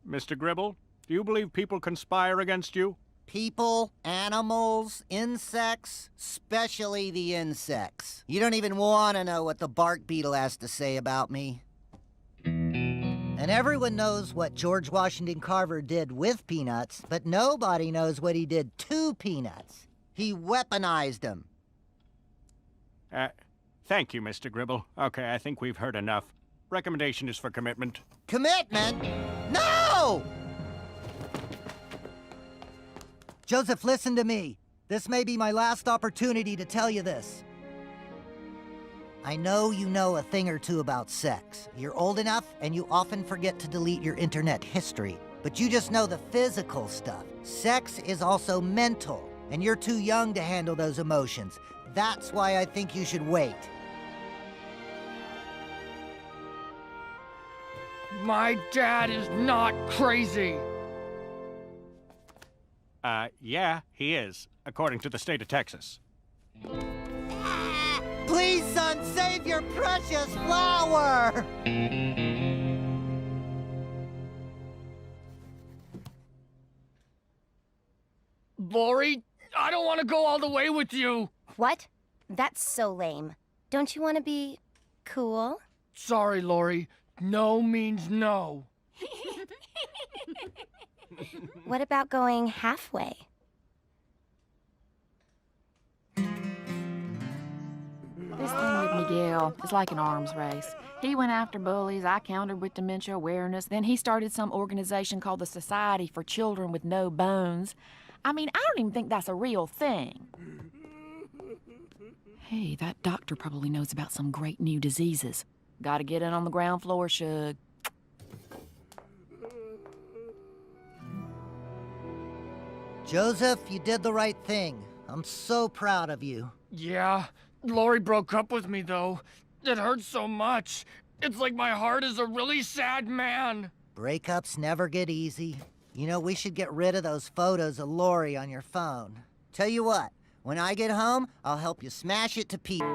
Mr. Gribble, do you believe people conspire against you? People, animals, insects, especially the insects. You don't even want to know what the bark beetle has to say about me. And everyone knows what George Washington Carver did with peanuts, but nobody knows what he did to peanuts. He weaponized them. Thank you, Mr. Gribble. Okay, I think we've heard enough. Recommendation is for commitment. Commitment? No! Joseph, listen to me. This may be my last opportunity to tell you this. I know you know a thing or two about sex. You're old enough, and you often forget to delete your internet history. But you just know the physical stuff. Sex is also mental, and you're too young to handle those emotions. That's why I think you should wait. My dad is not crazy. Yeah, he is, according to the state of Texas. Please, son, save your precious flower! Lori, I don't want to go all the way with you. What? That's so lame. Don't you want to be cool? Sorry, Lori. No means no. What about going halfway? This thing with Miguel is like an arms race. He went after bullies, I countered with dementia awareness, then he started some organization called the Society for Children with No Bones. I mean, I don't even think that's a real thing. Hey, that doctor probably knows about some great new diseases. Gotta get in on the ground floor, Shug. Joseph, you did the right thing. I'm so proud of you. Yeah, Lori broke up with me, though. It hurts so much. It's like my heart is a really sad man. Breakups never get easy. You know, we should get rid of those photos of Lori on your phone. Tell you what, when I get home, I'll help you smash it to pieces.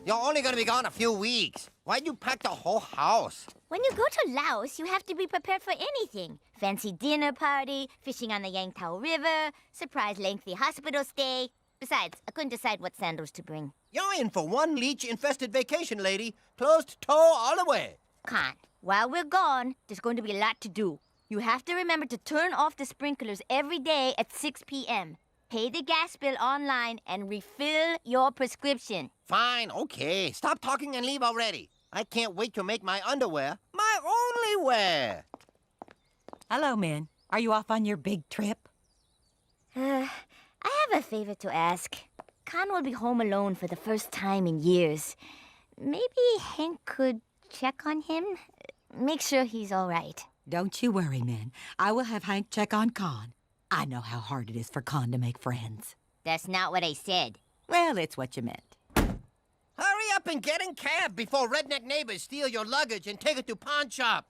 You're only gonna be gone a few weeks. Why'd you pack the whole house? When you go to Laos, you have to be prepared for anything. Fancy dinner party, fishing on the Yangtao River, surprise lengthy hospital stay. Besides, I couldn't decide what sandals to bring. You're in for one leech-infested vacation, lady. Closed toe all the way. Con, while we're gone, there's going to be a lot to do. You have to remember to turn off the sprinklers every day at 6 p.m. Pay the gas bill online and refill your prescription. Fine, okay. Stop talking and leave already. I can't wait to make my underwear my only wear. Hello, men. Are you off on your big trip? I have a favor to ask. Con will be home alone for the first time in years. Maybe Hank could check on him? Make sure he's all right. Don't you worry, men. I will have Hank check on Con. I know how hard it is for Con to make friends. That's not what I said. Well, it's what you meant. Hurry up and get in cab before redneck neighbors steal your luggage and take it to pawn shop.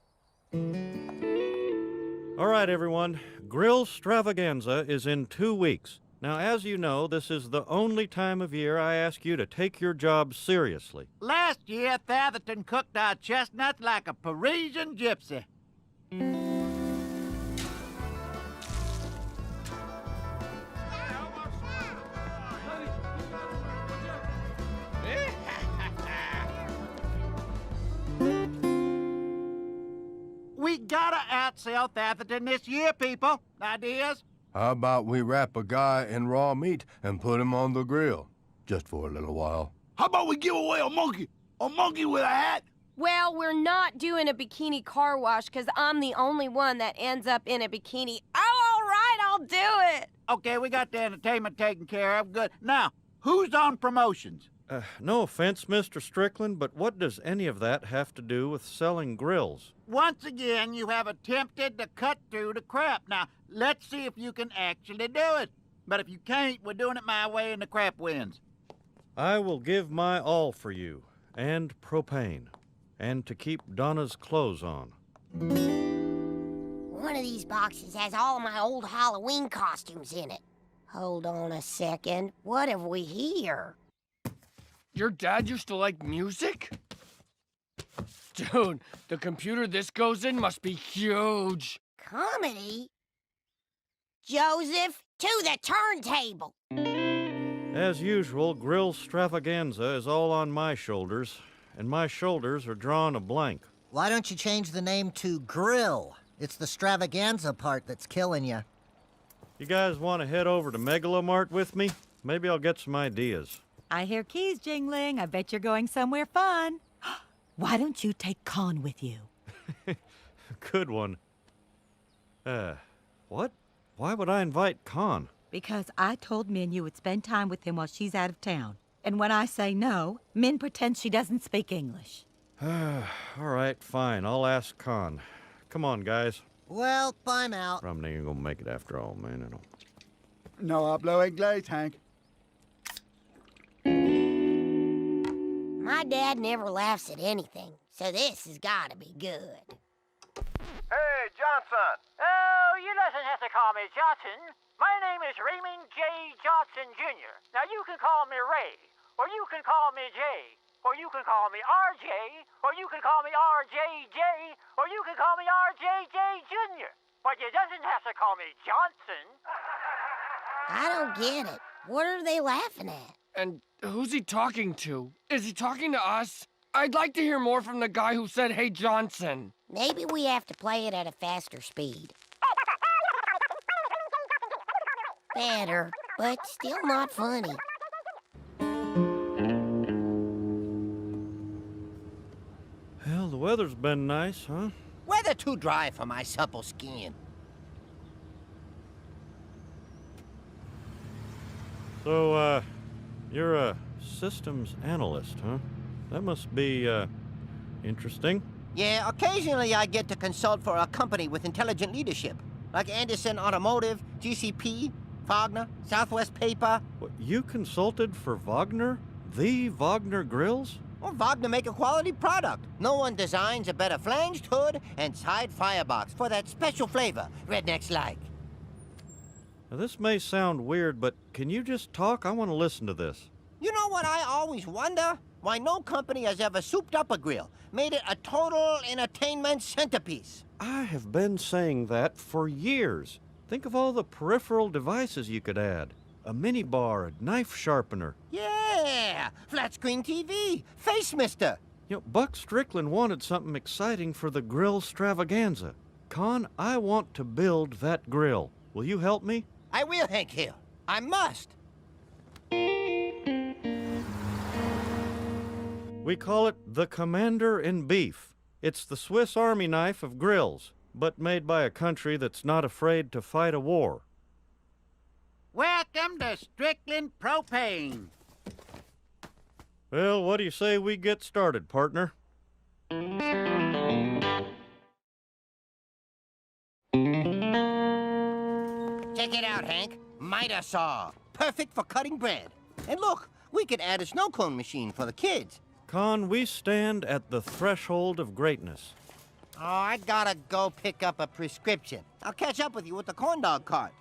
All right, everyone. Grill Stravaganza is in 2 weeks. Now, as you know, this is the only time of year I ask you to take your job seriously. Last year, Thatherton cooked our chestnuts like a Parisian gypsy. We gotta outsell Thatherton this year, people. Ideas? How about we wrap a guy in raw meat and put him on the grill? Just for a little while. How about we give away a monkey? A monkey with a hat? Well, we're not doing a bikini car wash because I'm the only one that ends up in a bikini. Oh, all right, I'll do it. Okay, we got the entertainment taken care of. Good. Now, who's on promotions? No offense, Mr. Strickland, but what does any of that have to do with selling grills? Once again, you have attempted to cut through the crap. Now, let's see if you can actually do it. But if you can't, we're doing it my way and the crap wins. I will give my all for you, and propane, and to keep Donna's clothes on. One of these boxes has all of my old Halloween costumes in it. Hold on a second. What have we here? Your dad used to like music? Dude, the computer this goes in must be huge. Comedy? Joseph, to the turntable! As usual, Grill Stravaganza is all on my shoulders, and my shoulders are drawn a blank. Why don't you change the name to Grill? It's the Stravaganza part that's killing you. You guys want to head over to Megalomart with me? Maybe I'll get some ideas. I hear keys jingling. I bet you're going somewhere fun. Why don't you take Con with you? Good one. What? Why would I invite Con? Because I told Min you would spend time with him while she's out of town. And when I say no, Min pretends she doesn't speak English. All right, fine. I'll ask Con. Come on, guys. Well, I'm out. Probably ain't gonna make it after all, man. No hablo inglés, Hank. My dad never laughs at anything, so this has gotta be good. Hey, Johnson! Oh, you doesn't have to call me Johnson. My name is Raymond J. Johnson, Jr. Now, you can call me Ray, or you can call me J, or you can call me RJ, or you can call me RJJ, or you can call me RJJ Jr. But you doesn't have to call me Johnson. I don't get it. What are they laughing at? And who's he talking to? Is he talking to us? I'd like to hear more from the guy who said, "Hey, Johnson." Maybe we have to play it at a faster speed. Better, but still not funny. Well, the weather's been nice, huh? Weather too dry for my supple skin. So, you're a systems analyst, huh? That must be, interesting. Yeah, occasionally I get to consult for a company with intelligent leadership, like Anderson Automotive, GCP, Wagner, Southwest Paper. What, you consulted for Wagner? The Wagner Grills? Well, Wagner make a quality product. No one designs a better flanged hood and side firebox for that special flavor rednecks like. Now, this may sound weird, but can you just talk? I want to listen to this. You know what I always wonder? Why no company has ever souped up a grill, made it a total entertainment centerpiece. I have been saying that for years. Think of all the peripheral devices you could add. A mini bar, a knife sharpener. Yeah, flat screen TV, face mister. You know, Buck Strickland wanted something exciting for the grill stravaganza. Con, I want to build that grill. Will you help me? I will, Hank Hill. I must. We call it the Commander in Beef. It's the Swiss Army knife of grills, but made by a country that's not afraid to fight a war. Welcome to Strickland Propane. Well, what do you say we get started, partner? Check it out, Hank. Miter saw. Perfect for cutting bread. And look, we could add a snow cone machine for the kids. Con, we stand at the threshold of greatness. Oh, I gotta go pick up a prescription. I'll catch up with you with the corn dog cart.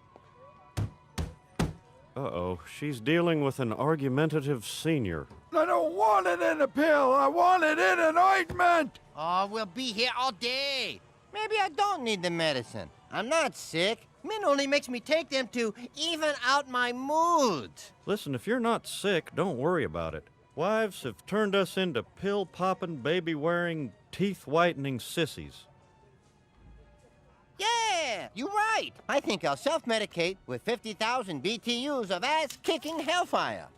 Uh-oh, she's dealing with an argumentative senior. I don't want it in a pill. I want it in an ointment. Oh, we'll be here all day. Maybe I don't need the medicine. I'm not sick. Min only makes me take them to even out my moods. Listen, if you're not sick, don't worry about it. Wives have turned us into pill-popping, baby-wearing, teeth-whitening sissies. Yeah, you're right. I think I'll self-medicate with 50,000 BTUs of ass-kicking hellfire.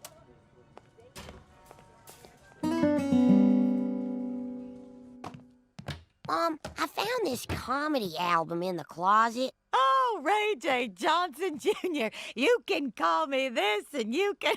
I found this comedy album in the closet. Oh, Ray J. Johnson Jr., you can call me this and you can...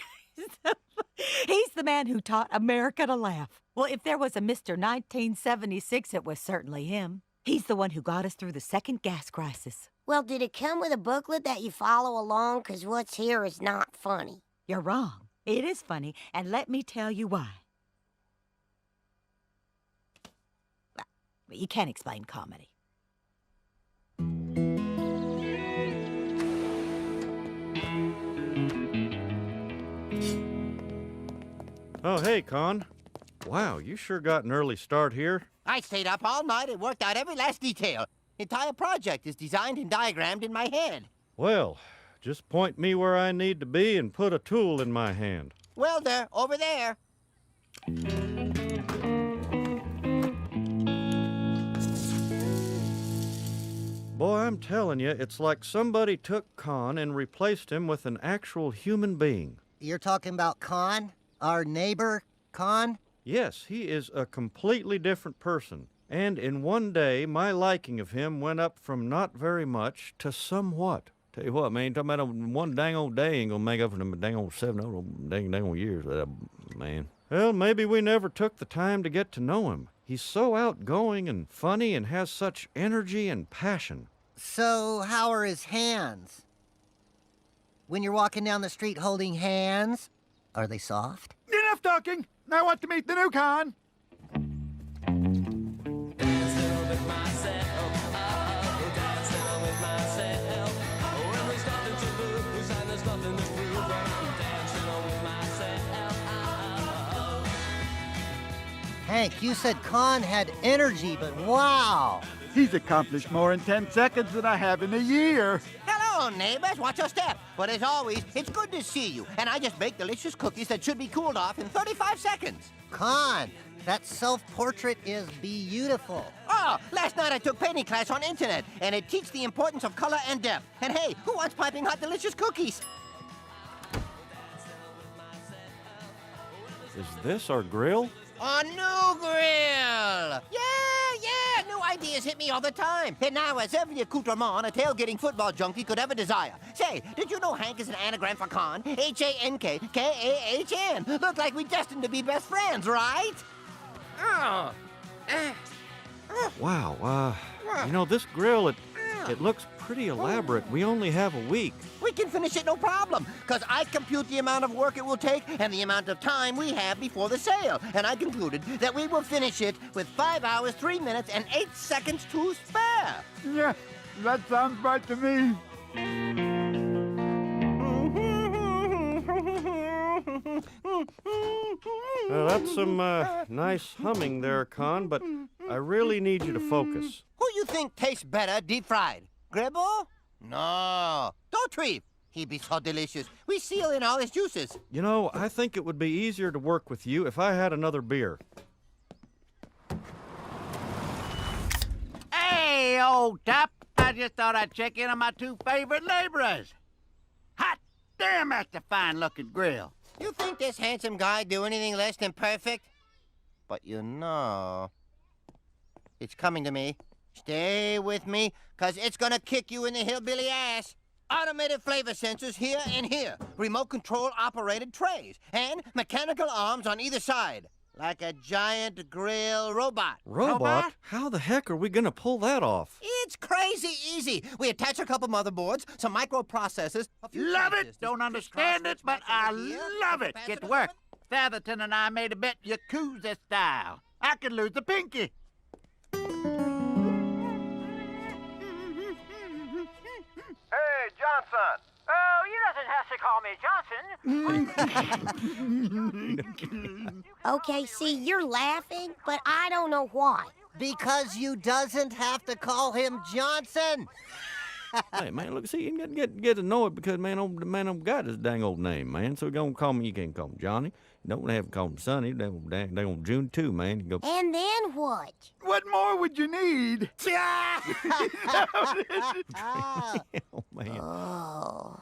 He's the man who taught America to laugh. Well, if there was a Mr. 1976, it was certainly him. He's the one who got us through the second gas crisis. Well, did it come with a booklet that you follow along? 'Cause what's here is not funny. You're wrong. It is funny, and let me tell you why. You can't explain comedy. Oh, hey, Con. Wow, you sure got an early start here. I stayed up all night and worked out every last detail. The entire project is designed and diagrammed in my head. Well, just point me where I need to be and put a tool in my hand. Welder, over there. Boy, I'm telling you, it's like somebody took Con and replaced him with an actual human being. You're talking about Con? Our neighbor, Con? Yes, he is a completely different person. And in one day, my liking of him went up from not very much to somewhat. Tell you what, man, talking about one dang old day ain't gonna make up for them dang old 7 old dang old years, man. Well, maybe we never took the time to get to know him. He's so outgoing and funny and has such energy and passion. So, how are his hands? When you're walking down the street holding hands, are they soft? Enough talking. I want to meet the new Con. Hank, you said Con had energy, but wow! He's accomplished more in 10 seconds than I have in a year. Hello, neighbors. Watch your step. But as always, it's good to see you. And I just baked delicious cookies that should be cooled off in 35 seconds. Con, that self-portrait is beautiful. Oh, last night I took painting class on internet, and it teaches the importance of color and depth. And hey, who wants piping hot delicious cookies? Is this our grill? A new grill! Yeah, new ideas hit me all the time. And now has every accoutrement a tailgating football junkie could ever desire. Say, did you know Hank is an anagram for Con? H-A-N-K-K-A-H-N. Look like we're destined to be best friends, right? Wow, you know, this grill, it looks pretty elaborate. We only have a week. We can finish it no problem, because I compute the amount of work it will take and the amount of time we have before the sale. And I concluded that we will finish it with 5 hours, 3 minutes, and 8 seconds to spare. Yeah, that sounds right to me. That's some nice humming there, Con, but I really need you to focus. Who you think tastes better deep fried? Gribble? No. Dautrieve. He'd be so delicious. We seal in all his juices. You know, I think it would be easier to work with you if I had another beer. Hey, old top. I just thought I'd check in on my 2 favorite laborers. Hot damn, that's a fine-looking grill. You think this handsome guy do anything less than perfect? But you know, it's coming to me. Stay with me, 'cause it's gonna kick you in the hillbilly ass. Automated flavor sensors here and here. Remote control operated trays. And mechanical arms on either side. Like a giant grill robot. Robot? How the heck are we gonna pull that off? It's crazy easy. We attach a couple motherboards, some microprocessors. Love it! Don't understand it, but I love it. Get to work. Featherton and I made a bet Yakuza style. I could lose the pinky. Hey, Johnson. Oh, you doesn't have to call me Johnson. Okay, see, you're laughing, but I don't know why. Because you doesn't have to call him Johnson. Hey, man, look, see, you get annoyed because, man, I've got his dang old name, man. So don't call me, you can't call him Johnny. You don't have to call him Sonny. They on June 2, man. You go. And then what? What more would you need? Oh, man. Oh.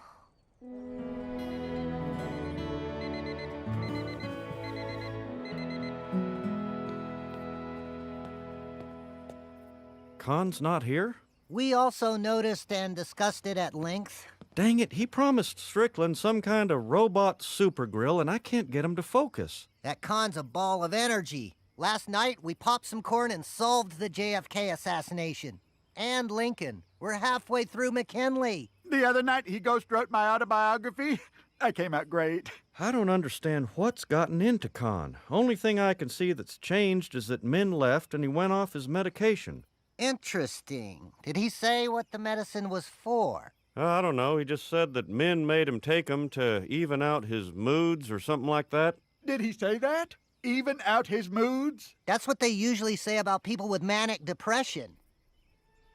Con's not here? We also noticed and discussed it at length. Dang it, he promised Strickland some kind of robot super grill, and I can't get him to focus. That Con's a ball of energy. Last night, we popped some corn and solved the JFK assassination. And Lincoln. We're halfway through McKinley. The other night, he ghost wrote my autobiography. I came out great. I don't understand what's gotten into Con. Only thing I can see that's changed is that Min left and he went off his medication. Interesting. Did he say what the medicine was for? I don't know. He just said that Min made him take 'em to even out his moods or something like that. Did he say that? Even out his moods? That's what they usually say about people with manic depression.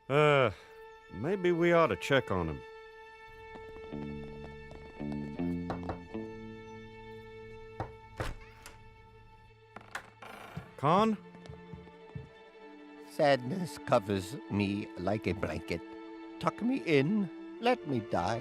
Maybe we ought to check on him. Con? Sadness covers me like a blanket. Tuck me in, let me die.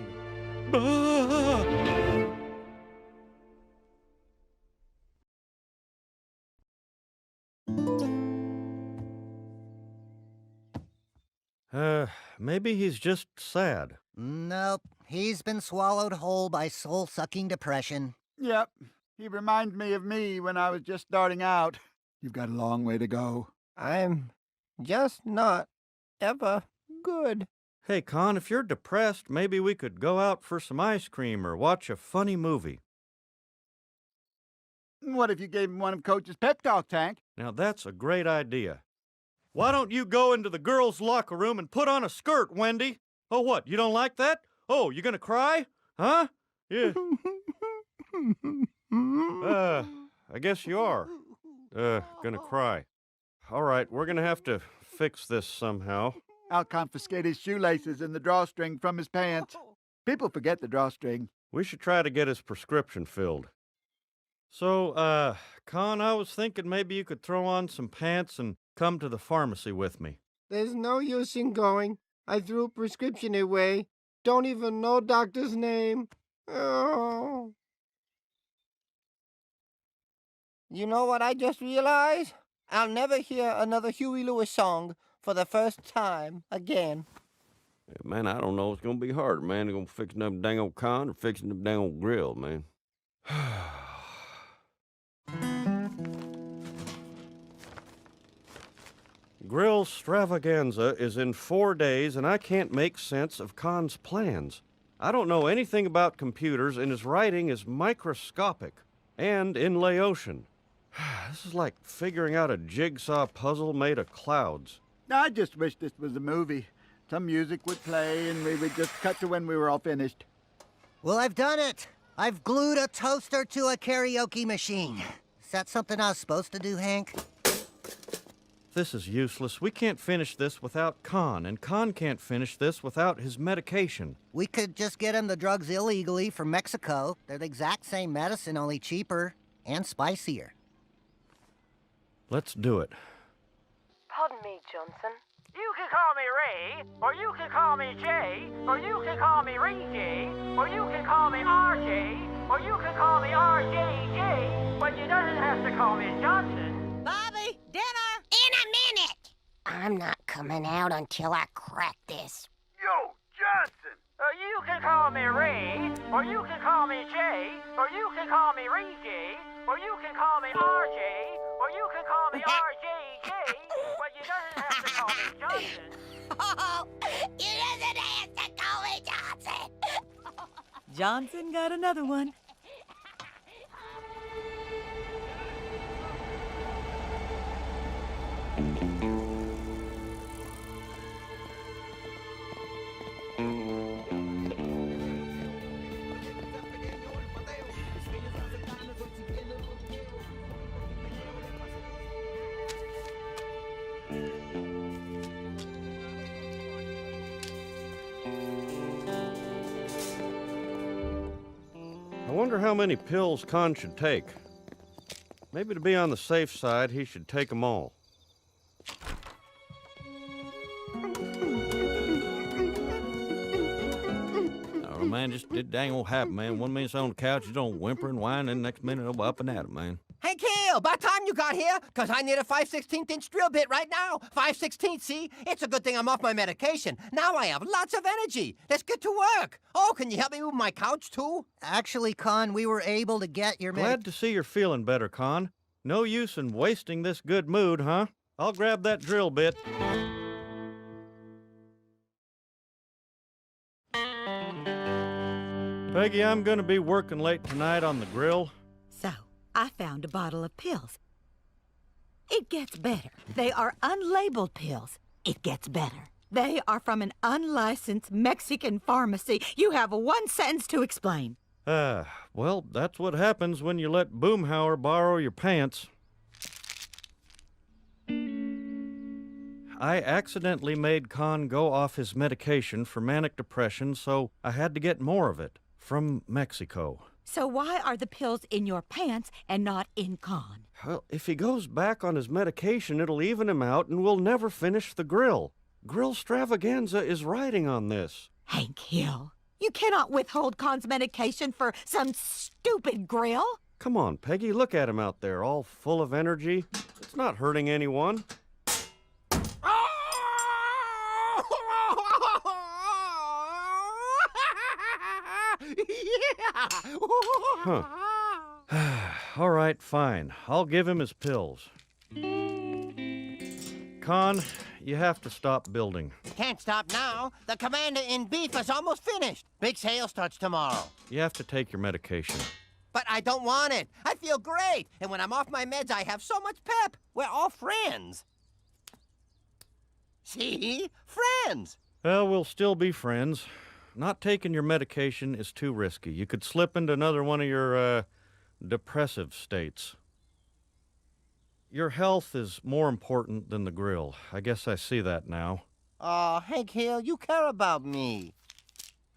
Maybe he's just sad. Nope. He's been swallowed whole by soul-sucking depression. Yep. He reminds me of me when I was just starting out. You've got a long way to go. I'm just not ever good. Hey, Con, if you're depressed, maybe we could go out for some ice cream or watch a funny movie. What if you gave him one of Coach's pep talks, Hank? Now, that's a great idea. Why don't you go into the girls' locker room and put on a skirt, Wendy? Oh, what, you don't like that? Oh, you gonna cry? Huh? Yeah. I guess you are. Gonna cry. All right, we're gonna have to fix this somehow. I'll confiscate his shoelaces and the drawstring from his pants. People forget the drawstring. We should try to get his prescription filled. So, Con, I was thinking maybe you could throw on some pants and come to the pharmacy with me. There's no use in going. I threw a prescription away. Don't even know doctor's name. Oh. You know what I just realized? I'll never hear another Huey Lewis song for the first time again. Yeah, man, I don't know. It's gonna be hard, man. They're gonna fix them dang old Con or fixing them dang old grill, man. Grill Stravaganza is in 4 days, and I can't make sense of Khan's plans. I don't know anything about computers, and his writing is microscopic and in Laotian. This is like figuring out a jigsaw puzzle made of clouds. I just wish this was a movie. Some music would play, and we would just cut to when we were all finished. Well, I've done it. I've glued a toaster to a karaoke machine. Is that something I was supposed to do, Hank? This is useless. We can't finish this without Khan, and Khan can't finish this without his medication. We could just get him the drugs illegally from Mexico. They're the exact same medicine, only cheaper and spicier. Let's do it. Pardon me, Johnson. You can call me Ray, or you can call me Jay, or you can call me Ray J, or you can call me RJ, or you can call me RJJ, but you don't have to call me Johnson. Bobby, dinner! In a minute! I'm not coming out until I crack this. Yo, Johnson! You can call me Ray, or you can call me Jay, or you can call me Ray J, or you can call me RJ, or you can call me RJJ, but you don't have to call me Johnson. Oh, you doesn't have to call me Johnson. Johnson got another one. I wonder how many pills Khan should take. Maybe to be on the safe side, he should take them all. Oh, man, just it ain't gonna happen, man. 1 minute on the couch, you don't whimper and whine, and the next minute I'm up and at it, man. Hey, Kale, about time you got here, because I need a 5/16" drill bit right now. 5/16, see? It's a good thing I'm off my medication. Now I have lots of energy. Let's get to work. Oh, can you help me move my couch, too? Actually, Con, we were able to get your Glad to see you're feeling better, Con. No use in wasting this good mood, huh? I'll grab that drill bit. Peggy, I'm gonna be working late tonight on the grill. So, I found a bottle of pills. It gets better. They are unlabeled pills. It gets better. They are from an unlicensed Mexican pharmacy. You have 1 sentence to explain. Well, that's what happens when you let Boomhauer borrow your pants. I accidentally made Con go off his medication for manic depression, so I had to get more of it from Mexico. So why are the pills in your pants and not in Con? Well, if he goes back on his medication, it'll even him out and we'll never finish the grill. Grill Stravaganza is riding on this. Hank Hill, you cannot withhold Con's medication for some stupid grill. Come on, Peggy, look at him out there, all full of energy. It's not hurting anyone. Huh. All right, fine. I'll give him his pills. Con, you have to stop building. Can't stop now. The commander-in-chief is almost finished. Big sale starts tomorrow. You have to take your medication. But I don't want it. I feel great. And when I'm off my meds, I have so much pep. We're all friends. See? Friends. Well, we'll still be friends. Not taking your medication is too risky. You could slip into another one of your, depressive states. Your health is more important than the grill. I guess I see that now. Oh, Hank Hill, you care about me.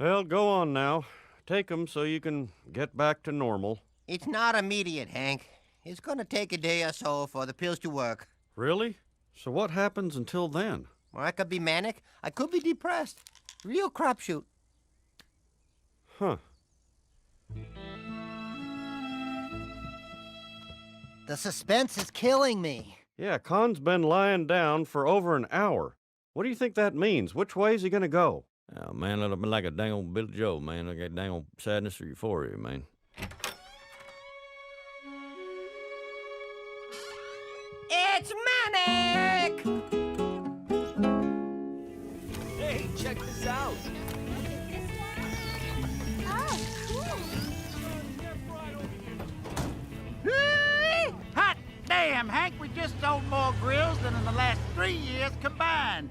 Well, go on now. Take 'em so you can get back to normal. It's not immediate, Hank. It's gonna take a day or so for the pills to work. Really? So what happens until then? Well, I could be manic. I could be depressed. Real crapshoot. Huh. The suspense is killing me. Yeah, Con's been lying down for over an hour. What do you think that means? Which way is he gonna go? Oh, man, that'll be like a dang old Billy Joe, man. Like a dang old sadness or euphoria, man. It's manic! time, Hank, we just sold more grills than in the last 3 years combined.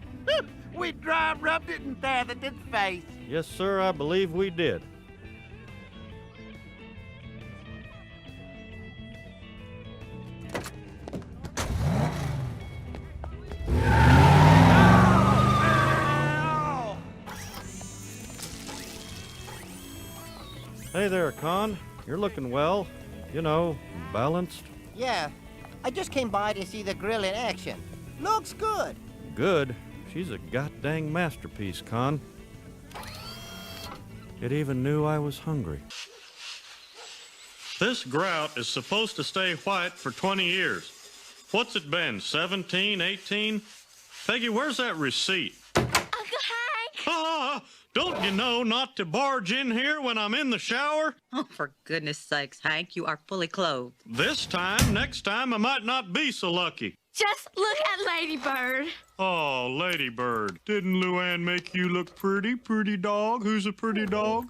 We dry rubbed it in Thatherton's face. Yes, sir, I believe we did. Hey there, Con. You're looking well. You know, balanced. Yeah, I just came by to see the grill in action. Looks good. Good. She's a goddamn masterpiece, Con. It even knew I was hungry. This grout is supposed to stay white for 20 years. What's it been, 17, 18? Peggy, where's that receipt? Uncle Hank! Ah! Don't you know not to barge in here when I'm in the shower? Oh, for goodness sakes, Hank, you are fully clothed. This time, next time, I might not be so lucky. Just look at Ladybird. Oh, Ladybird. Didn't Luann make you look pretty? Pretty dog? Who's a pretty dog?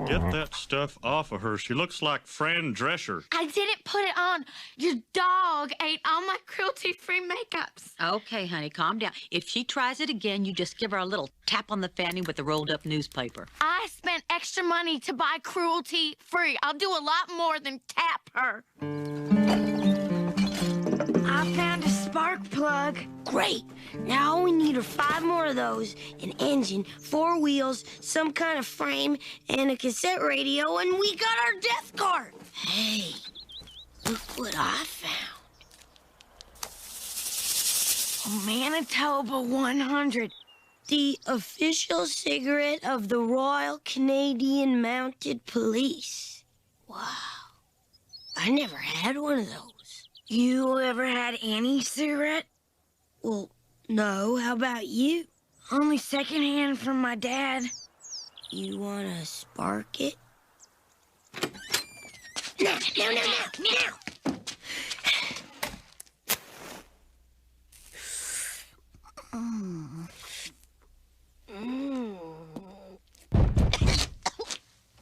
Get that stuff off of her. She looks like Fran Drescher. I didn't put it on. Your dog ate all my cruelty-free makeups. Okay, honey, calm down. If she tries it again, you just give her a little tap on the fanny with a rolled-up newspaper. I spent extra money to buy cruelty-free. I'll do a lot more than tap her. I found a spark plug. Great. Now all we need are 5 more of those, an engine, 4 wheels, some kind of frame, and a cassette radio, and we got our death cart. Hey, look what I found. Manitoba 100, the official cigarette of the Royal Canadian Mounted Police. Wow. I never had one of those. You ever had any cigarette? Well, no. How about you? Only secondhand from my dad. You wanna spark it? Now!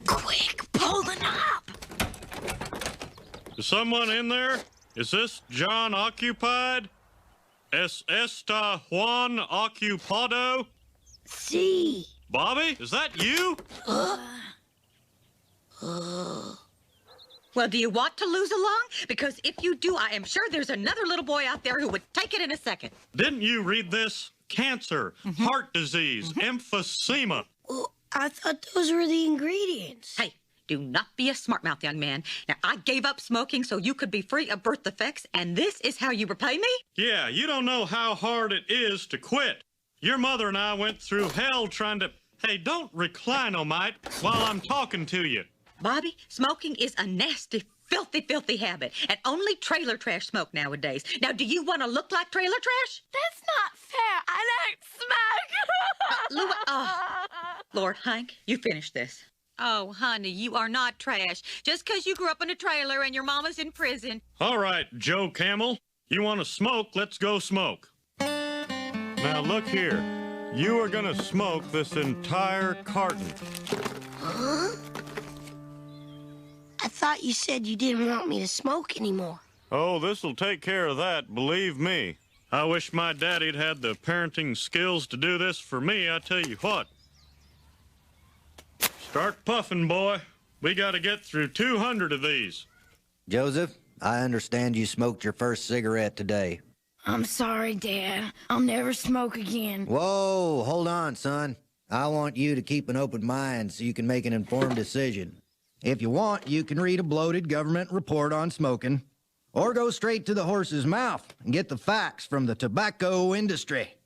Quick, pull the knob! Is someone in there? Is this John occupied? Es esta Juan ocupado? See. Bobby, is that you? Well, do you want to lose along? Because if you do, I am sure there's another little boy out there who would take it in a second. Didn't you read this? Cancer, heart disease, emphysema. Well, I thought those were the ingredients. Hey, do not be a smart mouth, young man. Now, I gave up smoking so you could be free of birth defects, and this is how you repay me? Yeah, you don't know how hard it is to quit. Your mother and I went through hell trying to... Hey, don't recline-o-mite while I'm talking to you. Bobby, smoking is a nasty, filthy habit, and only trailer trash smoke nowadays. Now, do you want to look like trailer trash? That's not fair. I don't smoke. Lord, Hank, you finish this. Oh, honey, you are not trash. Just because you grew up in a trailer and your mama's in prison. All right, Joe Camel. You want to smoke, let's go smoke. Now, look here. You are going to smoke this entire carton. Huh? I thought you said you didn't want me to smoke anymore. Oh, this'll take care of that, believe me. I wish my daddy'd had the parenting skills to do this for me, I tell you what. Start puffing, boy. We gotta get through 200 of these. Joseph, I understand you smoked your first cigarette today. I'm sorry, Dad. I'll never smoke again. Whoa, hold on, son. I want you to keep an open mind so you can make an informed decision. If you want, you can read a bloated government report on smoking, or go straight to the horse's mouth and get the facts from the tobacco industry.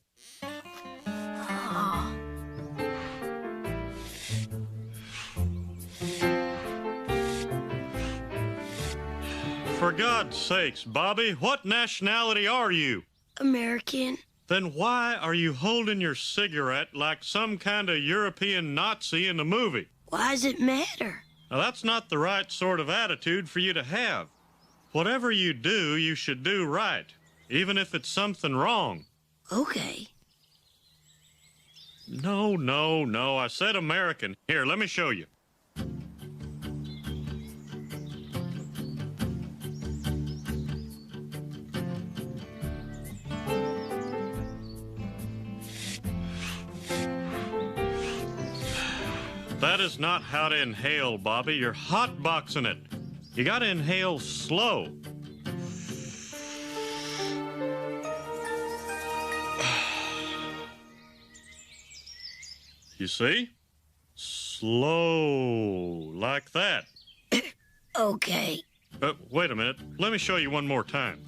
For God's sakes, Bobby, what nationality are you? American. Then why are you holding your cigarette like some kind of European Nazi in the movie? Why does it matter? Now, that's not the right sort of attitude for you to have. Whatever you do, you should do right, even if it's something wrong. Okay. No, I said American. Here, let me show you. That is not how to inhale, Bobby. You're hotboxing it. You gotta inhale slow. You see? Slow, like that. Okay. Wait a minute. Let me show you one more time.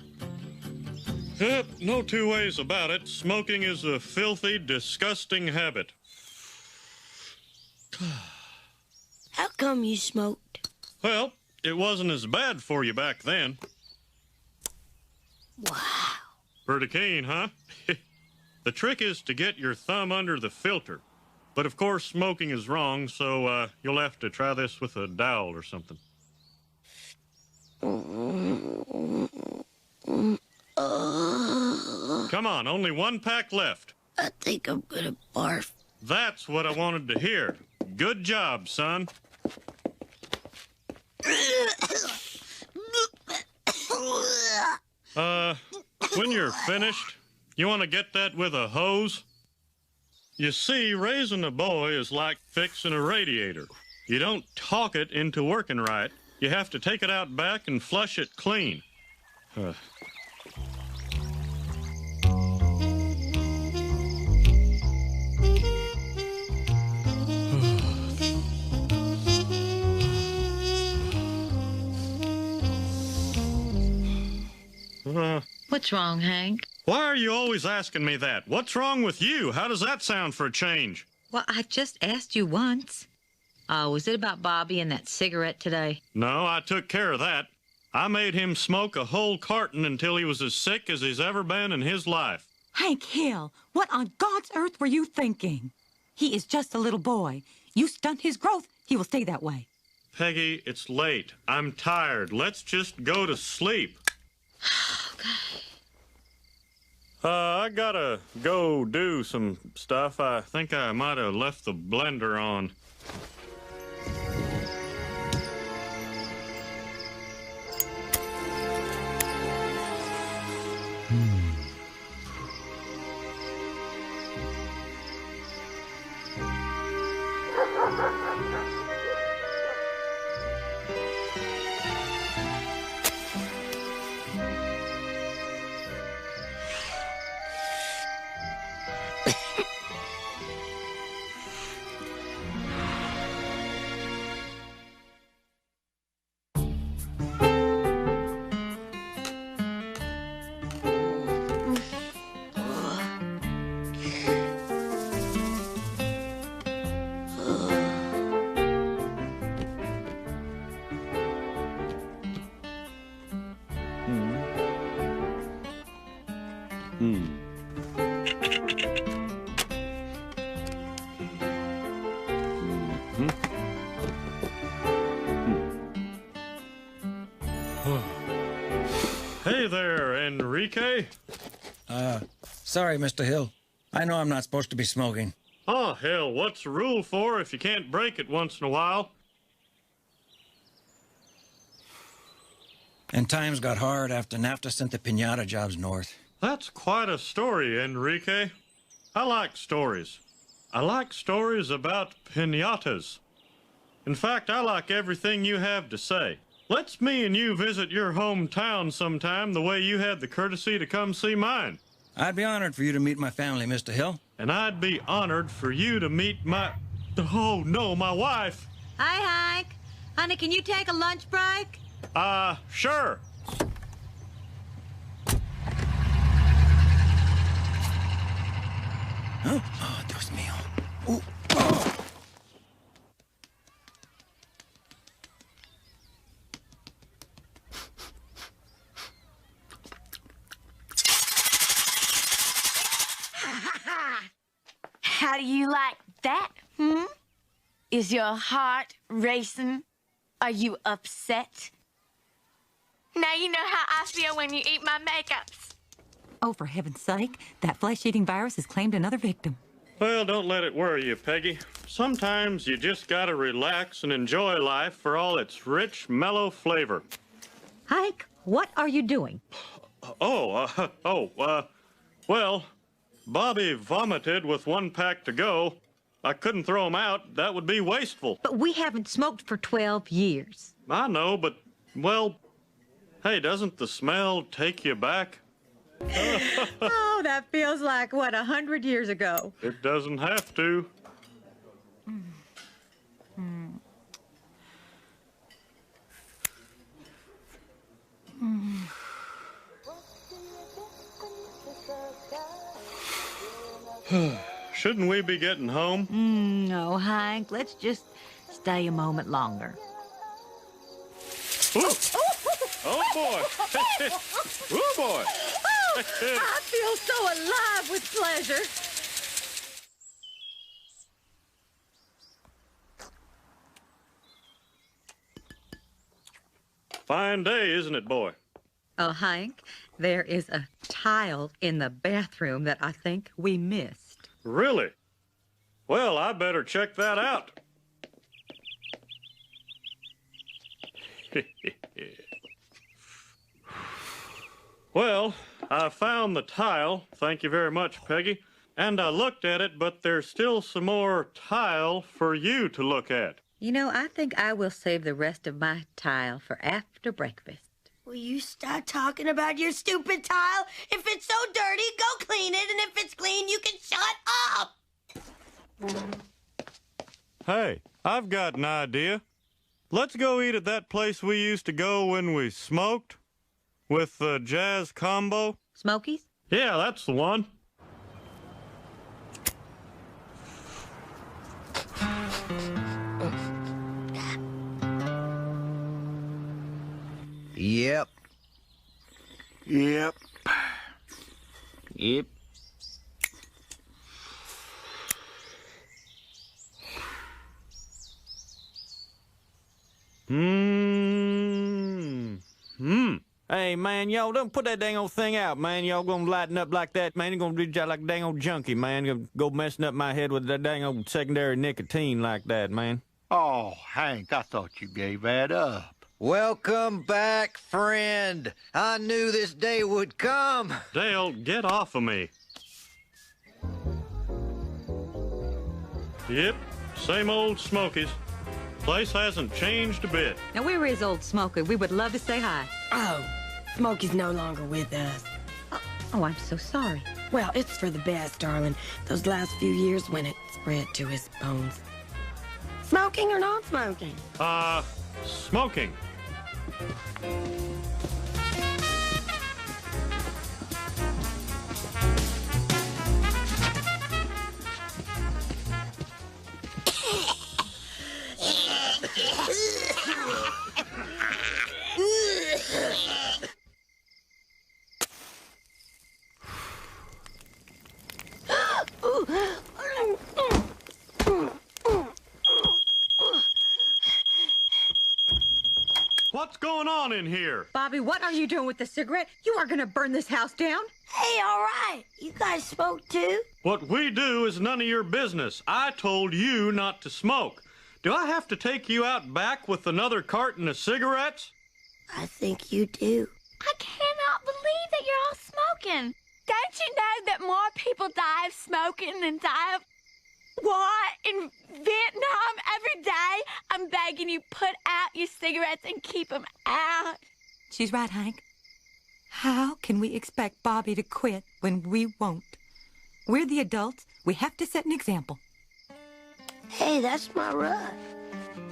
Yep, no two ways about it. Smoking is a filthy, disgusting habit. How come you smoked? Well, it wasn't as bad for you back then. Wow. Pretty keen, huh? The trick is to get your thumb under the filter. But of course, smoking is wrong, so you'll have to try this with a dowel or something. Come on, only one pack left. I think I'm gonna barf. That's what I wanted to hear. Good job, son. When you're finished, you want to get that with a hose? You see, raising a boy is like fixing a radiator. You don't talk it into working right. You have to take it out back and flush it clean. What's wrong, Hank? Why are you always asking me that? What's wrong with you? How does that sound for a change? Well, I just asked you once. Was it about Bobby and that cigarette today? No, I took care of that. I made him smoke a whole carton until he was as sick as he's ever been in his life. Hank Hill, what on God's earth were you thinking? He is just a little boy. You stunt his growth, he will stay that way. Peggy, it's late. I'm tired. Let's just go to sleep. I gotta go do some stuff. I think I might have left the blender on. Hey there, Enrique. Sorry, Mr. Hill. I know I'm not supposed to be smoking. Oh, hell, what's the rule for if you can't break it once in a while? And times got hard after NAFTA sent the piñata jobs north. That's quite a story, Enrique. I like stories. I like stories about piñatas. In fact, I like everything you have to say. Let's me and you visit your hometown sometime the way you had the courtesy to come see mine. I'd be honored for you to meet my family, Mr. Hill. And I'd be honored for you to meet my... Oh, no, my wife. Hi, Hank. Honey, can you take a lunch break? Sure. Huh? Oh, Dios mío. Ooh. Oh. How do you like that, Is your heart racing? Are you upset? Now you know how I feel when you eat my makeups. Oh, for heaven's sake, that flesh-eating virus has claimed another victim. Well, don't let it worry you, Peggy. Sometimes you just gotta relax and enjoy life for all its rich, mellow flavor. Hank, what are you doing? Well, Bobby vomited with one pack to go, I couldn't throw them out. That would be wasteful. But we haven't smoked for 12 years. I know, but, well, hey, doesn't the smell take you back? Oh, that feels like, what, 100 years ago? It doesn't have to. Shouldn't we be getting home? No, Hank. Let's just stay a moment longer. Ooh. Oh, boy. Oh, boy. I feel so alive with pleasure. Fine day, isn't it, boy? Oh, Hank, there is a tile in the bathroom that I think we missed. Really? Well, I better check that out. Well, I found the tile. Thank you very much, Peggy. And I looked at it, but there's still some more tile for you to look at. You know, I think I will save the rest of my tile for after breakfast. Will you stop talking about your stupid tile? If it's so dirty, go clean it, and if it's clean, you can shut up! Hey, I've got an idea. Let's go eat at that place we used to go when we smoked. With the jazz combo. Smokies? Yeah, that's the one. Yep. Yep. Yep. Hey, man, y'all don't put that dang old thing out, man. Y'all gonna lighten up like that, man. You're gonna do just like a dang old junkie, man. You're gonna go messing up my head with that dang old secondary nicotine like that, man. Oh, Hank, I thought you gave that up. Welcome back, friend. I knew this day would come. Dale, get off of me. Yep, same old Smokies. Place hasn't changed a bit. Now, where is old Smokey? We would love to say hi. Oh, Smokey's no longer with us. Oh, I'm so sorry. Well, it's for the best, darling. Those last few years when it spread to his bones. Smoking or not smoking? Smoking. What's going on in here? Bobby, what are you doing with the cigarette? You are going to burn this house down? Hey, all right. You guys smoke too? What we do is none of your business. I told you not to smoke. Do I have to take you out back with another carton of cigarettes? I think you do. I cannot believe that you're all smoking. Don't you know that more people die of smoking than die of war in Vietnam every day? I'm begging you, put out your cigarettes and keep them out. She's right, Hank. How can we expect Bobby to quit when we won't? We're the adults. We have to set an example. Hey, that's my rug.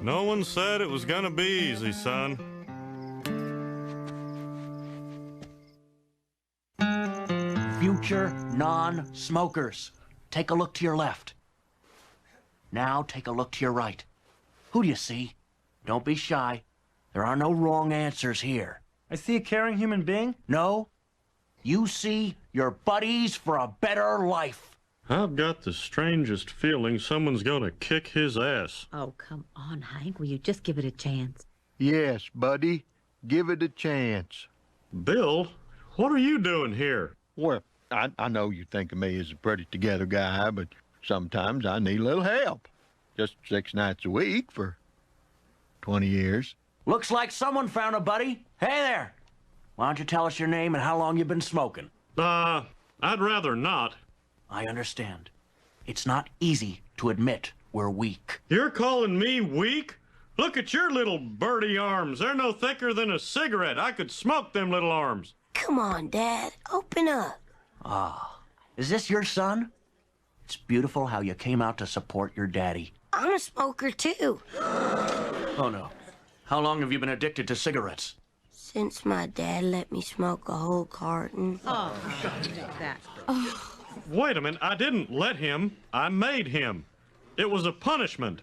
No one said it was gonna be easy, son. Future non-smokers. Take a look to your left. Now take a look to your right. Who do you see? Don't be shy. There are no wrong answers here. I see a caring human being. No. You see your buddies for a better life. I've got the strangest feeling someone's gonna kick his ass. Oh, come on, Hank. Will you just give it a chance? Yes, buddy. Give it a chance. Bill, what are you doing here? Well, I know you think of me as a pretty together guy, but sometimes I need a little help. Just 6 nights a week for 20 years. Looks like someone found a buddy. Hey there. Why don't you tell us your name and how long you've been smoking? I'd rather not. I understand. It's not easy to admit we're weak. You're calling me weak? Look at your little birdie arms. They're no thicker than a cigarette. I could smoke them little arms. Come on, Dad. Open up. Ah, is this your son? It's beautiful how you came out to support your daddy. I'm a smoker, too. Oh, no. How long have you been addicted to cigarettes? Since my dad let me smoke a whole carton. Oh, that. Wait a minute. I didn't let him. I made him. It was a punishment.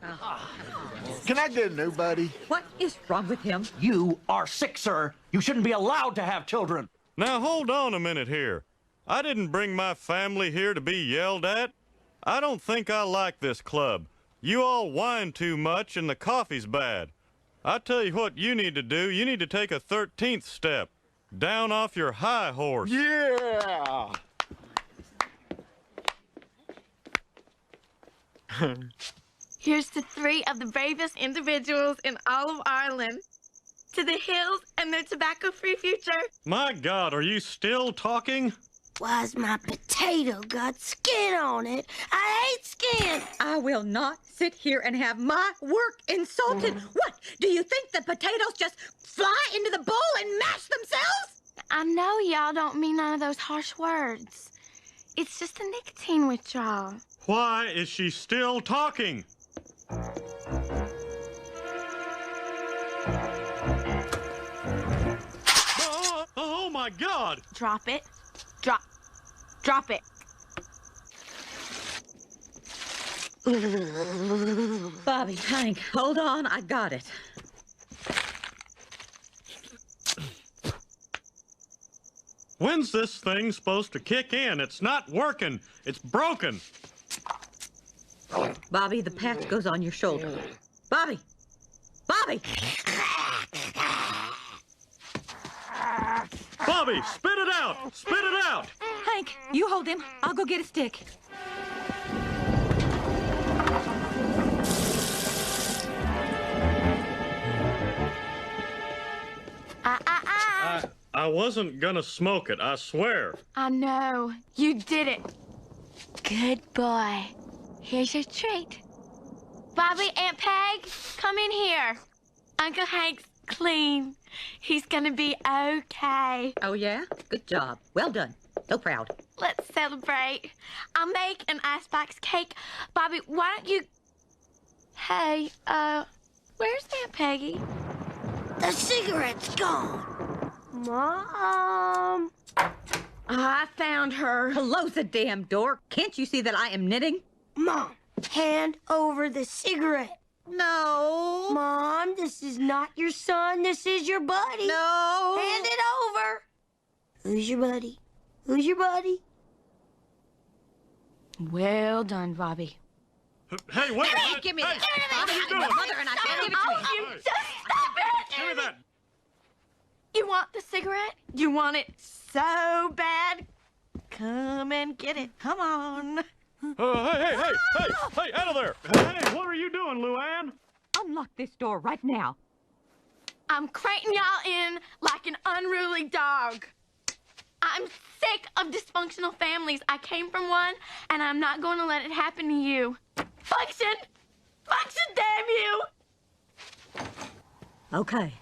Can I get a new buddy? What is wrong with him? You are sick, sir. You shouldn't be allowed to have children. Now, hold on a minute here. I didn't bring my family here to be yelled at. I don't think I like this club. You all whine too much and the coffee's bad. I tell you what you need to do. You need to take a 13th step. Down off your high horse. Yeah! Here's to 3 of the bravest individuals in all of Ireland. To the hills and their tobacco-free future. My God, are you still talking? Why's my potato got skin on it? I hate skin! I will not sit here and have my work insulted. What? Do you think the potatoes just fly into the bowl and mash themselves? I know y'all don't mean none of those harsh words. It's just a nicotine withdrawal. Why is she still talking? Oh my God! Drop it. Drop it. Bobby, Hank, hold on. I got it. When's this thing supposed to kick in? It's not working. It's broken. Bobby, the patch goes on your shoulder. Bobby! Bobby! Bobby, spit it out! Spit it out! Hank, you hold him. I'll go get a stick. I wasn't gonna smoke it, I swear. I know. You did it. Good boy. Here's your treat. Bobby, Aunt Peg, come in here. Uncle Hank's clean. He's gonna be okay. Oh, yeah? Good job. Well done. So proud. Let's celebrate. I'll make an icebox cake. Bobby, why don't you... Hey, where's Aunt Peggy? The cigarette's gone. Mom. I found her. Close the damn door. Can't you see that I am knitting? Mom, hand over the cigarette. No. Mom, this is not your son. This is your buddy. No. Hand it over. Who's your buddy? Who's your buddy? Well done, Bobby. Hey, wait a minute. Give me hey, that. What are you doing? Mother and I can't give it to You me. just stop it! Give me that. You want the cigarette? You want it so bad? Come and get it. Come on. Hey, out of there. Hey, what are you doing, Luann? Unlock this door right now. I'm crating y'all in like an unruly dog. I'm sick of dysfunctional families. I came from one, and I'm not going to let it happen to you. Function! Function, damn you! Okay.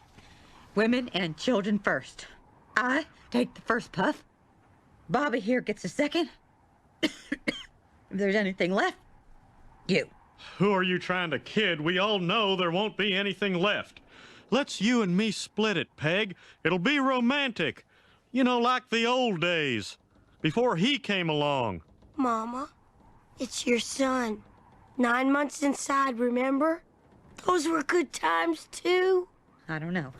Women and children first. I take the first puff. Bobby here gets the second. If there's anything left, you. Who are you trying to kid? We all know there won't be anything left. Let's you and me split it, Peg. It'll be romantic. You know, like the old days, before he came along. Mama, it's your son. 9 months inside, remember? Those were good times, too. I don't know.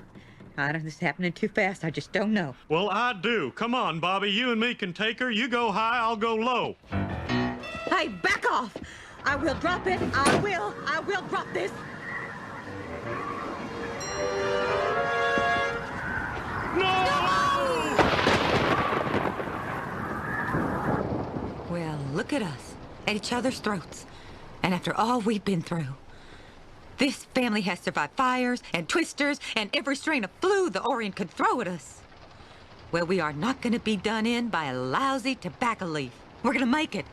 This is happening too fast. I just don't know. Well, I do. Come on, Bobby. You and me can take her. You go high, I'll go low. Hey, back off! I will drop it. I will drop this. Well, look at us, at each other's throats. And after all we've been through, this family has survived fires and twisters and every strain of flu the Orient could throw at us. Well, we are not going to be done in by a lousy tobacco leaf. We're going to make it.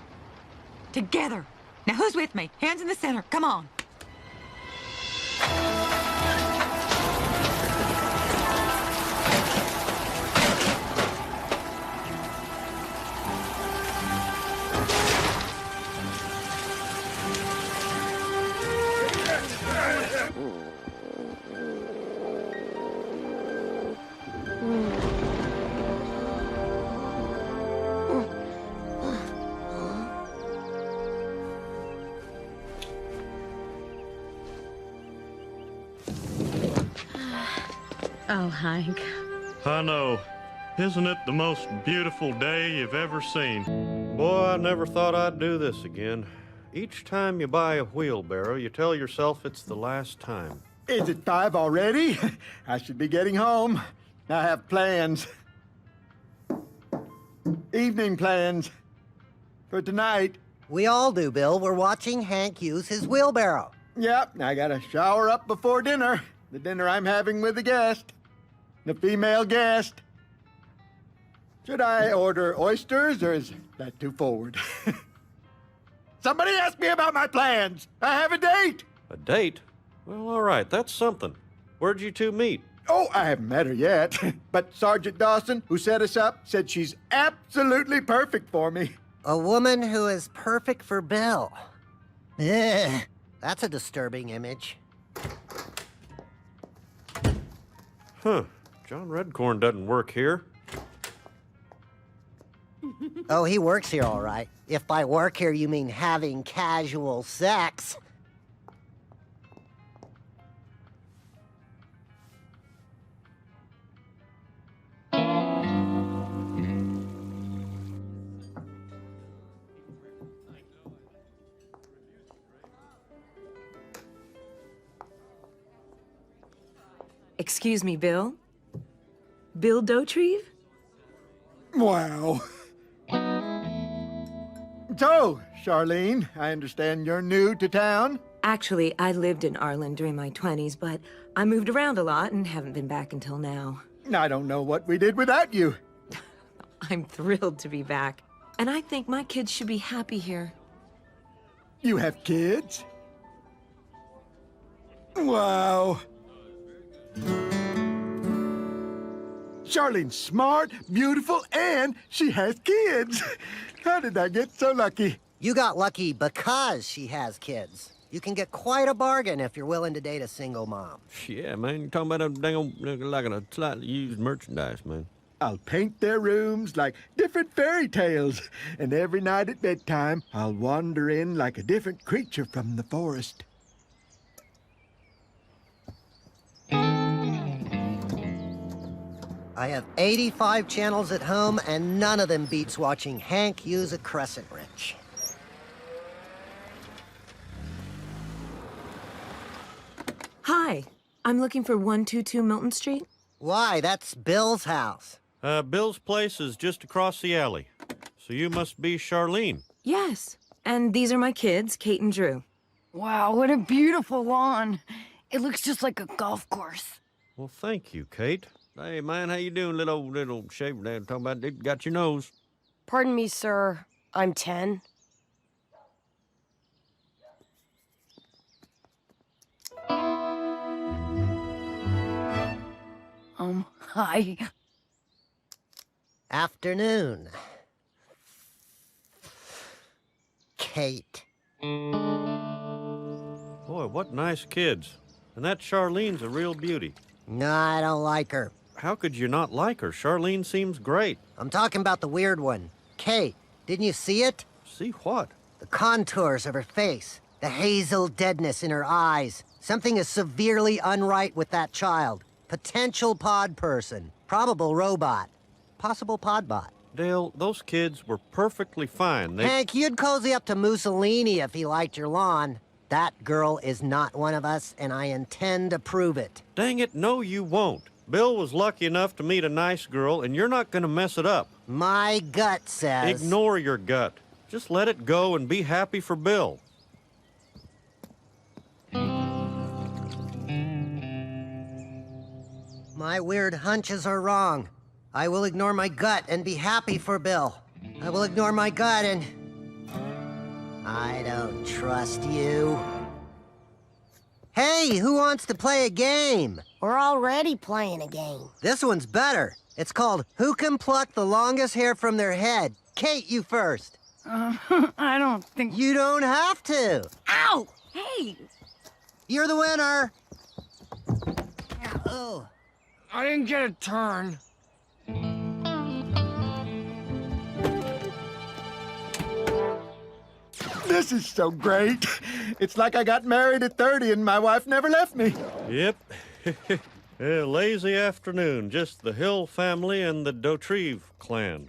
Together. Now, who's with me? Hands in the center. Come on. Oh, Hank. I know. Isn't it the most beautiful day you've ever seen? Boy, I never thought I'd do this again. Each time you buy a wheelbarrow, you tell yourself it's the last time. Is it 5 already? I should be getting home. I have plans. Evening plans. For tonight. We all do, Bill. We're watching Hank use his wheelbarrow. Yep, I gotta shower up before dinner. The dinner I'm having with the guest. The female guest. Should I order oysters, or is that too forward? Somebody ask me about my plans. I have a date. A date? Well, all right, that's something. Where'd you two meet? Oh, I haven't met her yet. But Sergeant Dawson, who set us up, said she's absolutely perfect for me. A woman who is perfect for Bill. Ugh, that's a disturbing image. Huh. John Redcorn doesn't work here. Oh, he works here all right. If by work here you mean having casual sex. Excuse me, Bill? Bill Dotrieve? Wow. So, Charlene, I understand you're new to town? Actually, I lived in Arlen during my 20s, but I moved around a lot and haven't been back until now. I don't know what we did without you. I'm thrilled to be back, and I think my kids should be happy here. You have kids? Wow. Charlene's smart, beautiful, and she has kids. How did I get so lucky? You got lucky because she has kids. You can get quite a bargain if you're willing to date a single mom. Yeah, man, you're talking about a dang old, like a slightly used merchandise, man. I'll paint their rooms like different fairy tales, and every night at bedtime, I'll wander in like a different creature from the forest. I have 85 channels at home, and none of them beats watching Hank use a crescent wrench. Hi, I'm looking for 122 Milton Street. Why, that's Bill's house. Bill's place is just across the alley. So you must be Charlene. Yes, and these are my kids, Kate and Drew. Wow, what a beautiful lawn. It looks just like a golf course. Well, thank you, Kate. Hey, man, how you doing, little shaver there? Talking about it got your nose. Pardon me, sir. I'm 10. Hi. Afternoon. Kate. Boy, what nice kids. And that Charlene's a real beauty. No, I don't like her. How could you not like her? Charlene seems great. I'm talking about the weird one. Kate, didn't you see it? See what? The contours of her face. The hazel deadness in her eyes. Something is severely unright with that child. Potential pod person. Probable robot. Possible podbot. Dale, those kids were perfectly fine. Hank, you'd cozy up to Mussolini if he liked your lawn. That girl is not one of us, and I intend to prove it. Dang it, no you won't. Bill was lucky enough to meet a nice girl, and you're not gonna mess it up. My gut says... Ignore your gut. Just let it go and be happy for Bill. My weird hunches are wrong. I will ignore my gut and be happy for Bill. I will ignore my gut and... I don't trust you. Hey, who wants to play a game? We're already playing a game. This one's better. It's called Who Can Pluck the Longest Hair from Their Head? Kate, you first. I don't think... You don't have to. Ow! Hey! You're the winner. Oh. I didn't get a turn. This is so great. It's like I got married at 30 and my wife never left me. Yep. A lazy afternoon. Just the Hill family and the Dautrive clan.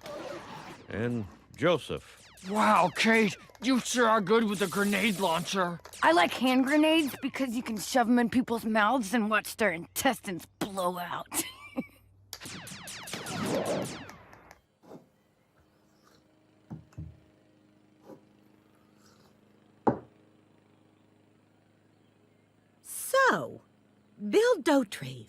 And Joseph. Wow, Kate, you sure are good with a grenade launcher. I like hand grenades because you can shove them in people's mouths and watch their intestines blow out. So, Bill Dautrive.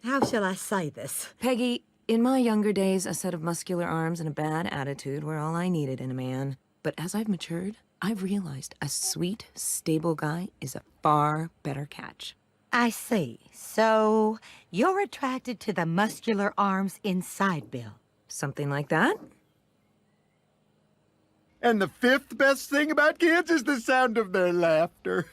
How shall I say this? Peggy, in my younger days, a set of muscular arms and a bad attitude were all I needed in a man. But as I've matured, I've realized a sweet, stable guy is a far better catch. I see. So, you're attracted to the muscular arms inside Bill. Something like that? And the fifth best thing about kids is the sound of their laughter.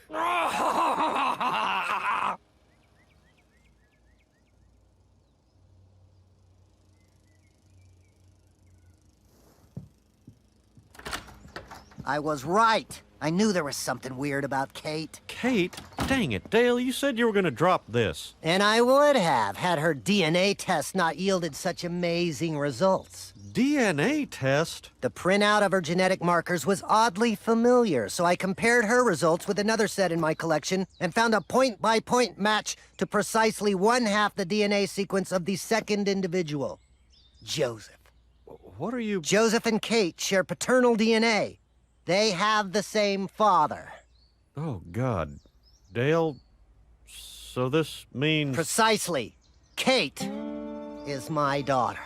I was right. I knew there was something weird about Kate. Kate? Dang it, Dale, you said you were going to drop this. And I would have, had her DNA test not yielded such amazing results. DNA test? The printout of her genetic markers was oddly familiar, so I compared her results with another set in my collection and found a point-by-point match to precisely one-half the DNA sequence of the second individual, Joseph. What are you... Joseph and Kate share paternal DNA. They have the same father. Oh, God. Dale, so this means... Precisely. Kate is my daughter.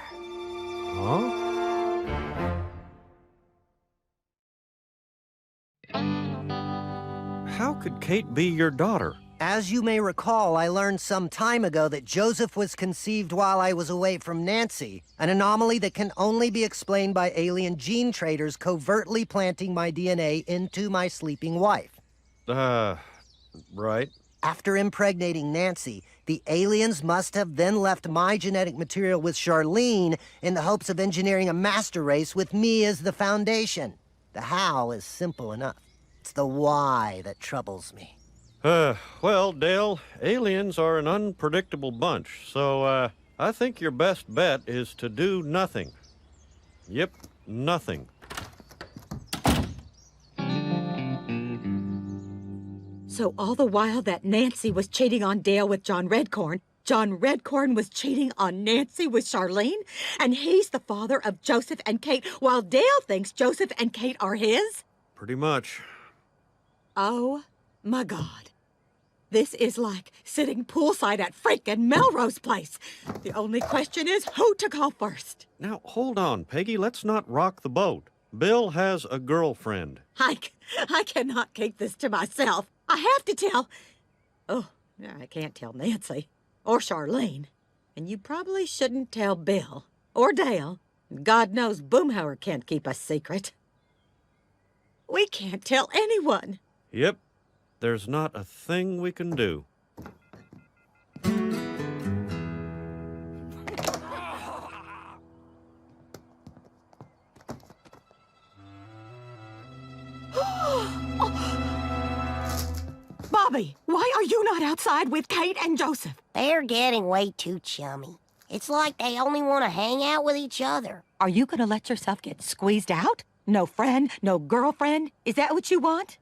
Huh? How could Kate be your daughter? As you may recall, I learned some time ago that Joseph was conceived while I was away from Nancy, an anomaly that can only be explained by alien gene traders covertly planting my DNA into my sleeping wife. Right. After impregnating Nancy, the aliens must have then left my genetic material with Charlene in the hopes of engineering a master race with me as the foundation. The how is simple enough. It's the why that troubles me. Well, Dale, aliens are an unpredictable bunch, so, I think your best bet is to do nothing. Yep, nothing. So all the while that Nancy was cheating on Dale with John Redcorn was cheating on Nancy with Charlene, and he's the father of Joseph and Kate, while Dale thinks Joseph and Kate are his? Pretty much. Oh, my God. This is like sitting poolside at freaking Melrose Place. The only question is who to call first. Now, hold on, Peggy. Let's not rock the boat. Bill has a girlfriend. I cannot keep this to myself. I have to tell... Oh, I can't tell Nancy. Or Charlene. And you probably shouldn't tell Bill. Or Dale. God knows Boomhauer can't keep a secret. We can't tell anyone. Yep. There's not a thing we can do. Bobby, why are you not outside with Kate and Joseph? They're getting way too chummy. It's like they only want to hang out with each other. Are you gonna let yourself get squeezed out? No friend, no girlfriend? Is that what you want?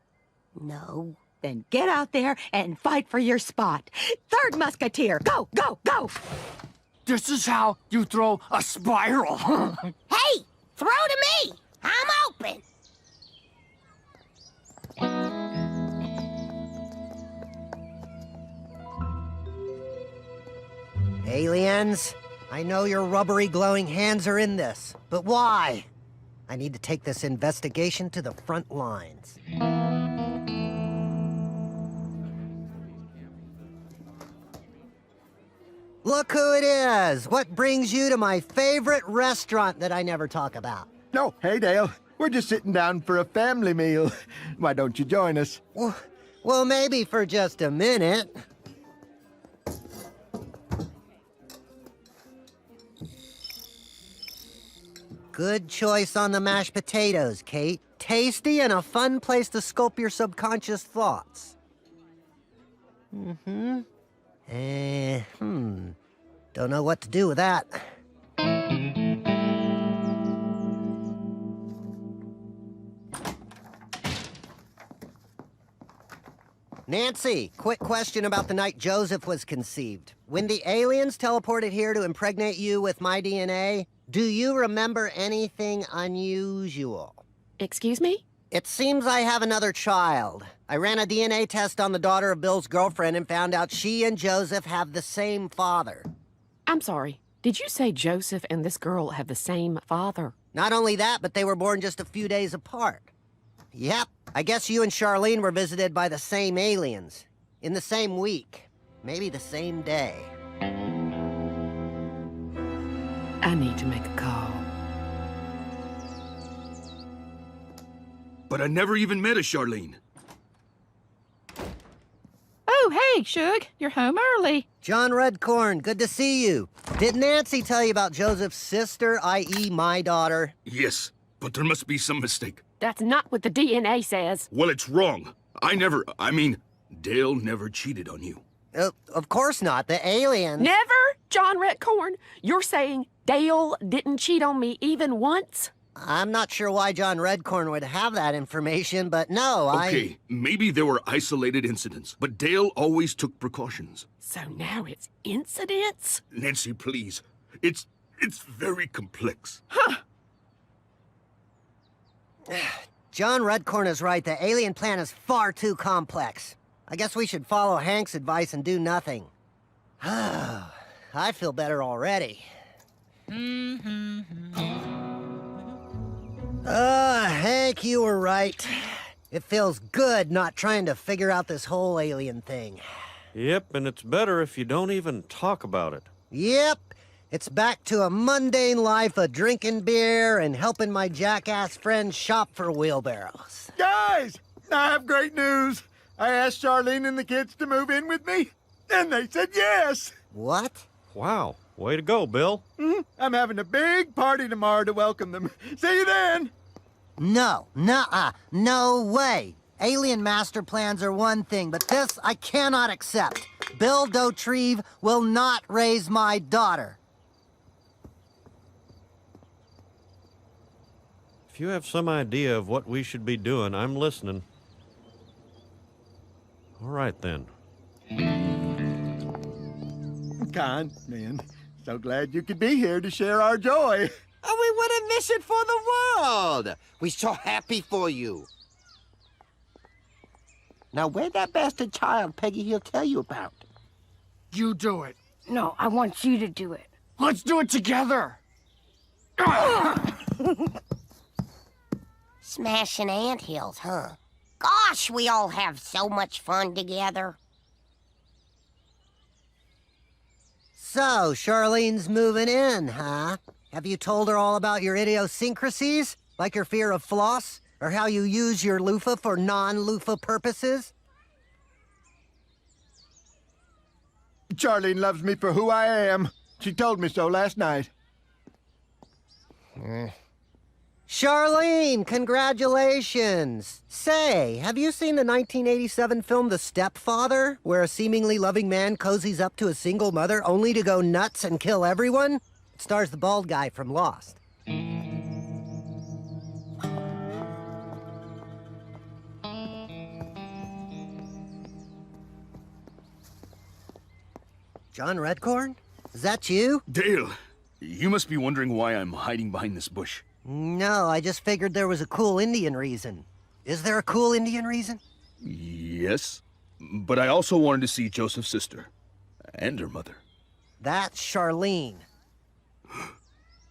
No. Then get out there and fight for your spot. Third Musketeer, go, go, go! This is how you throw a spiral. Hey, throw to me! I'm open! Aliens, I know your rubbery glowing hands are in this, but why? I need to take this investigation to the front lines. Look who it is! What brings you to my favorite restaurant that I never talk about? Oh, hey, Dale. We're just sitting down for a family meal. Why don't you join us? Well, maybe for just a minute. Good choice on the mashed potatoes, Kate. Tasty and a fun place to sculpt your subconscious thoughts. Don't know what to do with that. Nancy, quick question about the night Joseph was conceived. When the aliens teleported here to impregnate you with my DNA, do you remember anything unusual? Excuse me? It seems I have another child. I ran a DNA test on the daughter of Bill's girlfriend and found out she and Joseph have the same father. I'm sorry. Did you say Joseph and this girl have the same father? Not only that, but they were born just a few days apart. Yep, I guess you and Charlene were visited by the same aliens. In the same week. Maybe the same day. I need to make a call. But I never even met a Charlene. Oh, hey, Shug. You're home early. John Redcorn, good to see you. Did Nancy tell you about Joseph's sister, i.e. my daughter? Yes, but there must be some mistake. That's not what the DNA says. Well, it's wrong. Dale never cheated on you. Of course not. The aliens... Never? John Redcorn, you're saying Dale didn't cheat on me even once? I'm not sure why John Redcorn would have that information, but no, Okay, maybe there were isolated incidents, but Dale always took precautions. So now it's incidents? Nancy, please. It's very complex. Huh. John Redcorn is right. The alien plan is far too complex. I guess we should follow Hank's advice and do nothing. I feel better already. Hank, you were right. It feels good not trying to figure out this whole alien thing. Yep, and it's better if you don't even talk about it. Yep. It's back to a mundane life of drinking beer and helping my jackass friends shop for wheelbarrows. Guys, I have great news. I asked Charlene and the kids to move in with me, and they said yes. What? Wow, way to go, Bill. I'm having a big party tomorrow to welcome them. See you then. No, nuh-uh, no way. Alien master plans are one thing, but this I cannot accept. Bill Dauterive will not raise my daughter. If you have some idea of what we should be doing, I'm listening. All right, then. Con, man, so glad you could be here to share our joy. Oh, we wouldn't miss it for the world. We're so happy for you. Now, where's that bastard child Peggy he'll tell you about? You do it. No, I want you to do it. Let's do it together. Smashing anthills, huh? Gosh, we all have so much fun together. So, Charlene's moving in, huh? Have you told her all about your idiosyncrasies? Like your fear of floss? Or how you use your loofah for non-loofah purposes? Charlene loves me for who I am. She told me so last night. Charlene, congratulations! Say, have you seen the 1987 film The Stepfather, where a seemingly loving man cozies up to a single mother only to go nuts and kill everyone? It stars the bald guy from Lost. John Redcorn? Is that you? Dale, you must be wondering why I'm hiding behind this bush. No, I just figured there was a cool Indian reason. Is there a cool Indian reason? Yes, but I also wanted to see Joseph's sister and her mother. That's Charlene.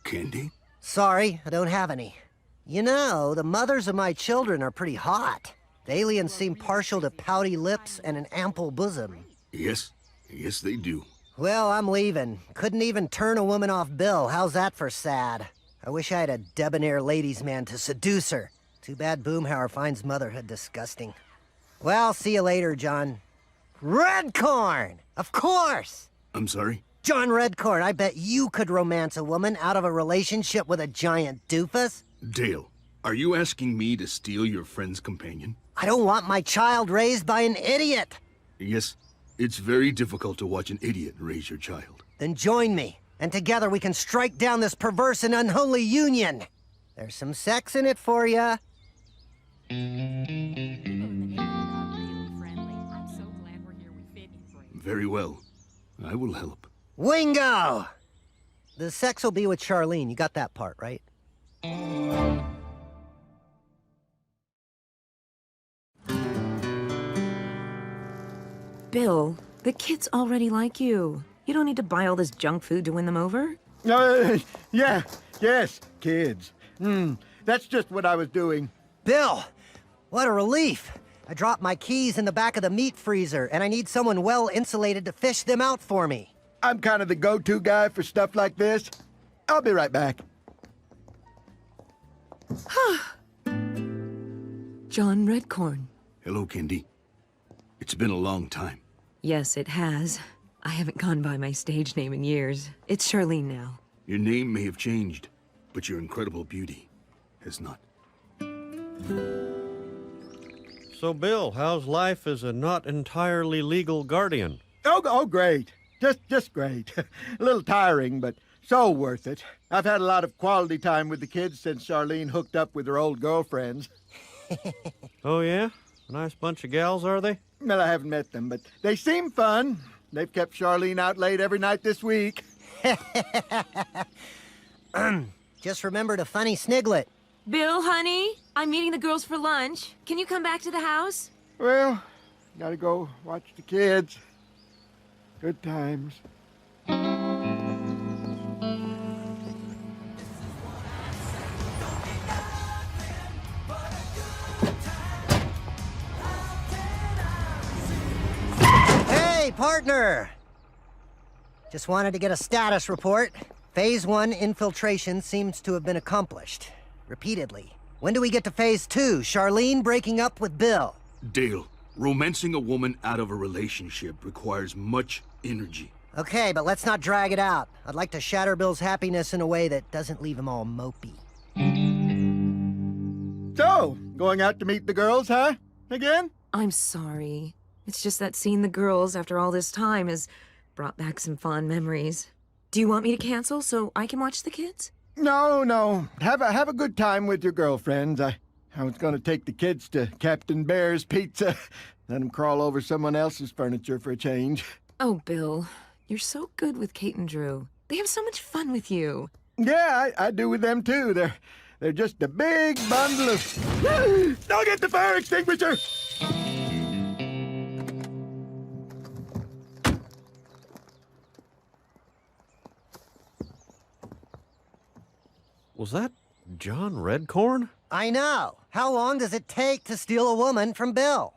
Candy? Sorry, I don't have any. You know, the mothers of my children are pretty hot. The aliens seem partial to pouty lips and an ample bosom. Yes, they do. Well, I'm leaving. Couldn't even turn a woman off Bill. How's that for sad? I wish I had a debonair ladies' man to seduce her. Too bad Boomhauer finds motherhood disgusting. Well, see you later, John. Redcorn! Of course! I'm sorry? John Redcorn, I bet you could romance a woman out of a relationship with a giant doofus. Dale, are you asking me to steal your friend's companion? I don't want my child raised by an idiot. Yes, it's very difficult to watch an idiot raise your child. Then join me, and together we can strike down this perverse and unholy union. There's some sex in it for ya. Very well. I will help. Wingo! The sex will be with Charlene. You got that part, right? Bill, the kids already like you. You don't need to buy all this junk food to win them over. Yes, kids. That's just what I was doing. Bill, what a relief. I dropped my keys in the back of the meat freezer, and I need someone well-insulated to fish them out for me. I'm kind of the go-to guy for stuff like this. I'll be right back. John Redcorn. Hello, Kendi. It's been a long time. Yes, it has. I haven't gone by my stage name in years. It's Charlene now. Your name may have changed, but your incredible beauty has not. So, Bill, how's life as a not entirely legal guardian? Oh, great. Just great. A little tiring, but so worth it. I've had a lot of quality time with the kids since Charlene hooked up with her old girlfriends. Oh, yeah? Nice bunch of gals, are they? Well, I haven't met them, but they seem fun. They've kept Charlene out late every night this week. Just remembered a funny sniglet. Bill, honey, I'm meeting the girls for lunch. Can you come back to the house? Well, gotta go watch the kids. Good times. Hey, partner! Just wanted to get a status report. Phase 1 infiltration seems to have been accomplished. Repeatedly. When do we get to Phase 2? Charlene breaking up with Bill. Dale, romancing a woman out of a relationship requires much energy. Okay, but let's not drag it out. I'd like to shatter Bill's happiness in a way that doesn't leave him all mopey. So, going out to meet the girls, huh? Again? I'm sorry. It's just that seeing the girls after all this time has brought back some fond memories. Do you want me to cancel so I can watch the kids? No. Have a good time with your girlfriends. I was gonna take the kids to Captain Bear's Pizza. Let them crawl over someone else's furniture for a change. Oh, Bill, you're so good with Kate and Drew. They have so much fun with you. Yeah, I do with them too. They're just a big bundle of... Don't get the fire extinguisher! Was that John Redcorn? I know. How long does it take to steal a woman from Bill?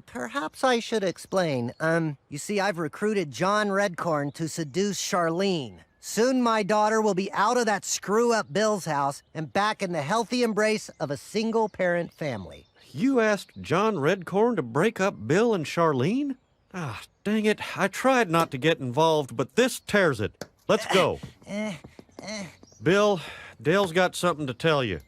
Perhaps I should explain. You see, I've recruited John Redcorn to seduce Charlene. Soon my daughter will be out of that screw-up Bill's house and back in the healthy embrace of a single-parent family. You asked John Redcorn to break up Bill and Charlene? Ah, dang it. I tried not to get involved, but this tears it. Let's go. Bill, Dale's got something to tell you.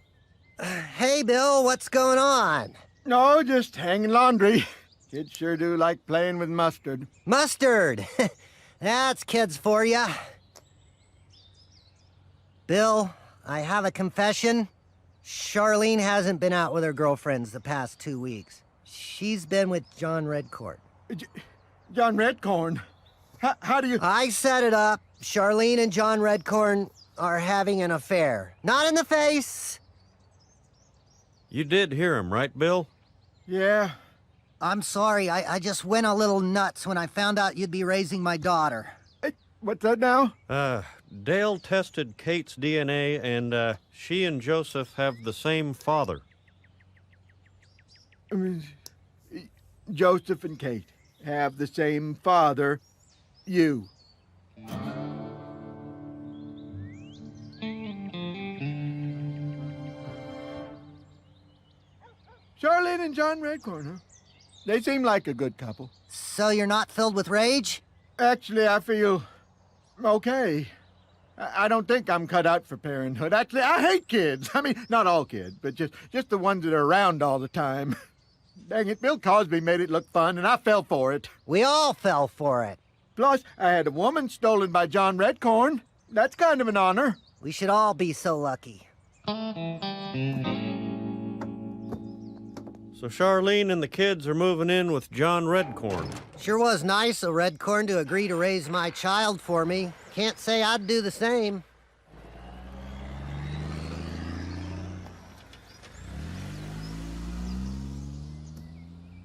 Hey, Bill, what's going on? No, just hanging laundry. Kids sure do like playing with mustard. Mustard! That's kids for ya. Bill, I have a confession. Charlene hasn't been out with her girlfriends the past 2 weeks. She's been with John Redcorn. John Redcorn? How do you... I set it up. Charlene and John Redcorn are having an affair. Not in the face. You did hear him, right, Bill? Yeah. I'm sorry. I just went a little nuts when I found out you'd be raising my daughter. Hey, what's that now? Dale tested Kate's DNA, and she and Joseph have the same father. Joseph and Kate have the same father, you. Charlene and John Redcorn, huh? They seem like a good couple. So you're not filled with rage? Actually, I feel okay. I don't think I'm cut out for parenthood. Actually, I hate kids. I mean, not all kids, but just the ones that are around all the time. Dang it, Bill Cosby made it look fun, and I fell for it. We all fell for it. Plus, I had a woman stolen by John Redcorn. That's kind of an honor. We should all be so lucky. So Charlene and the kids are moving in with John Redcorn. Sure was nice of Redcorn to agree to raise my child for me. Can't say I'd do the same.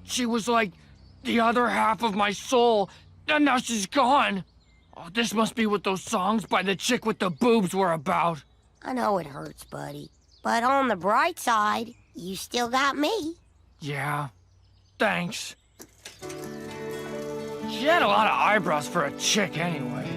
She was like the other half of my soul, and now she's gone. Oh, this must be what those songs by the chick with the boobs were about. I know it hurts, buddy. But on the bright side, you still got me. Yeah, thanks. She had a lot of eyebrows for a chick anyway.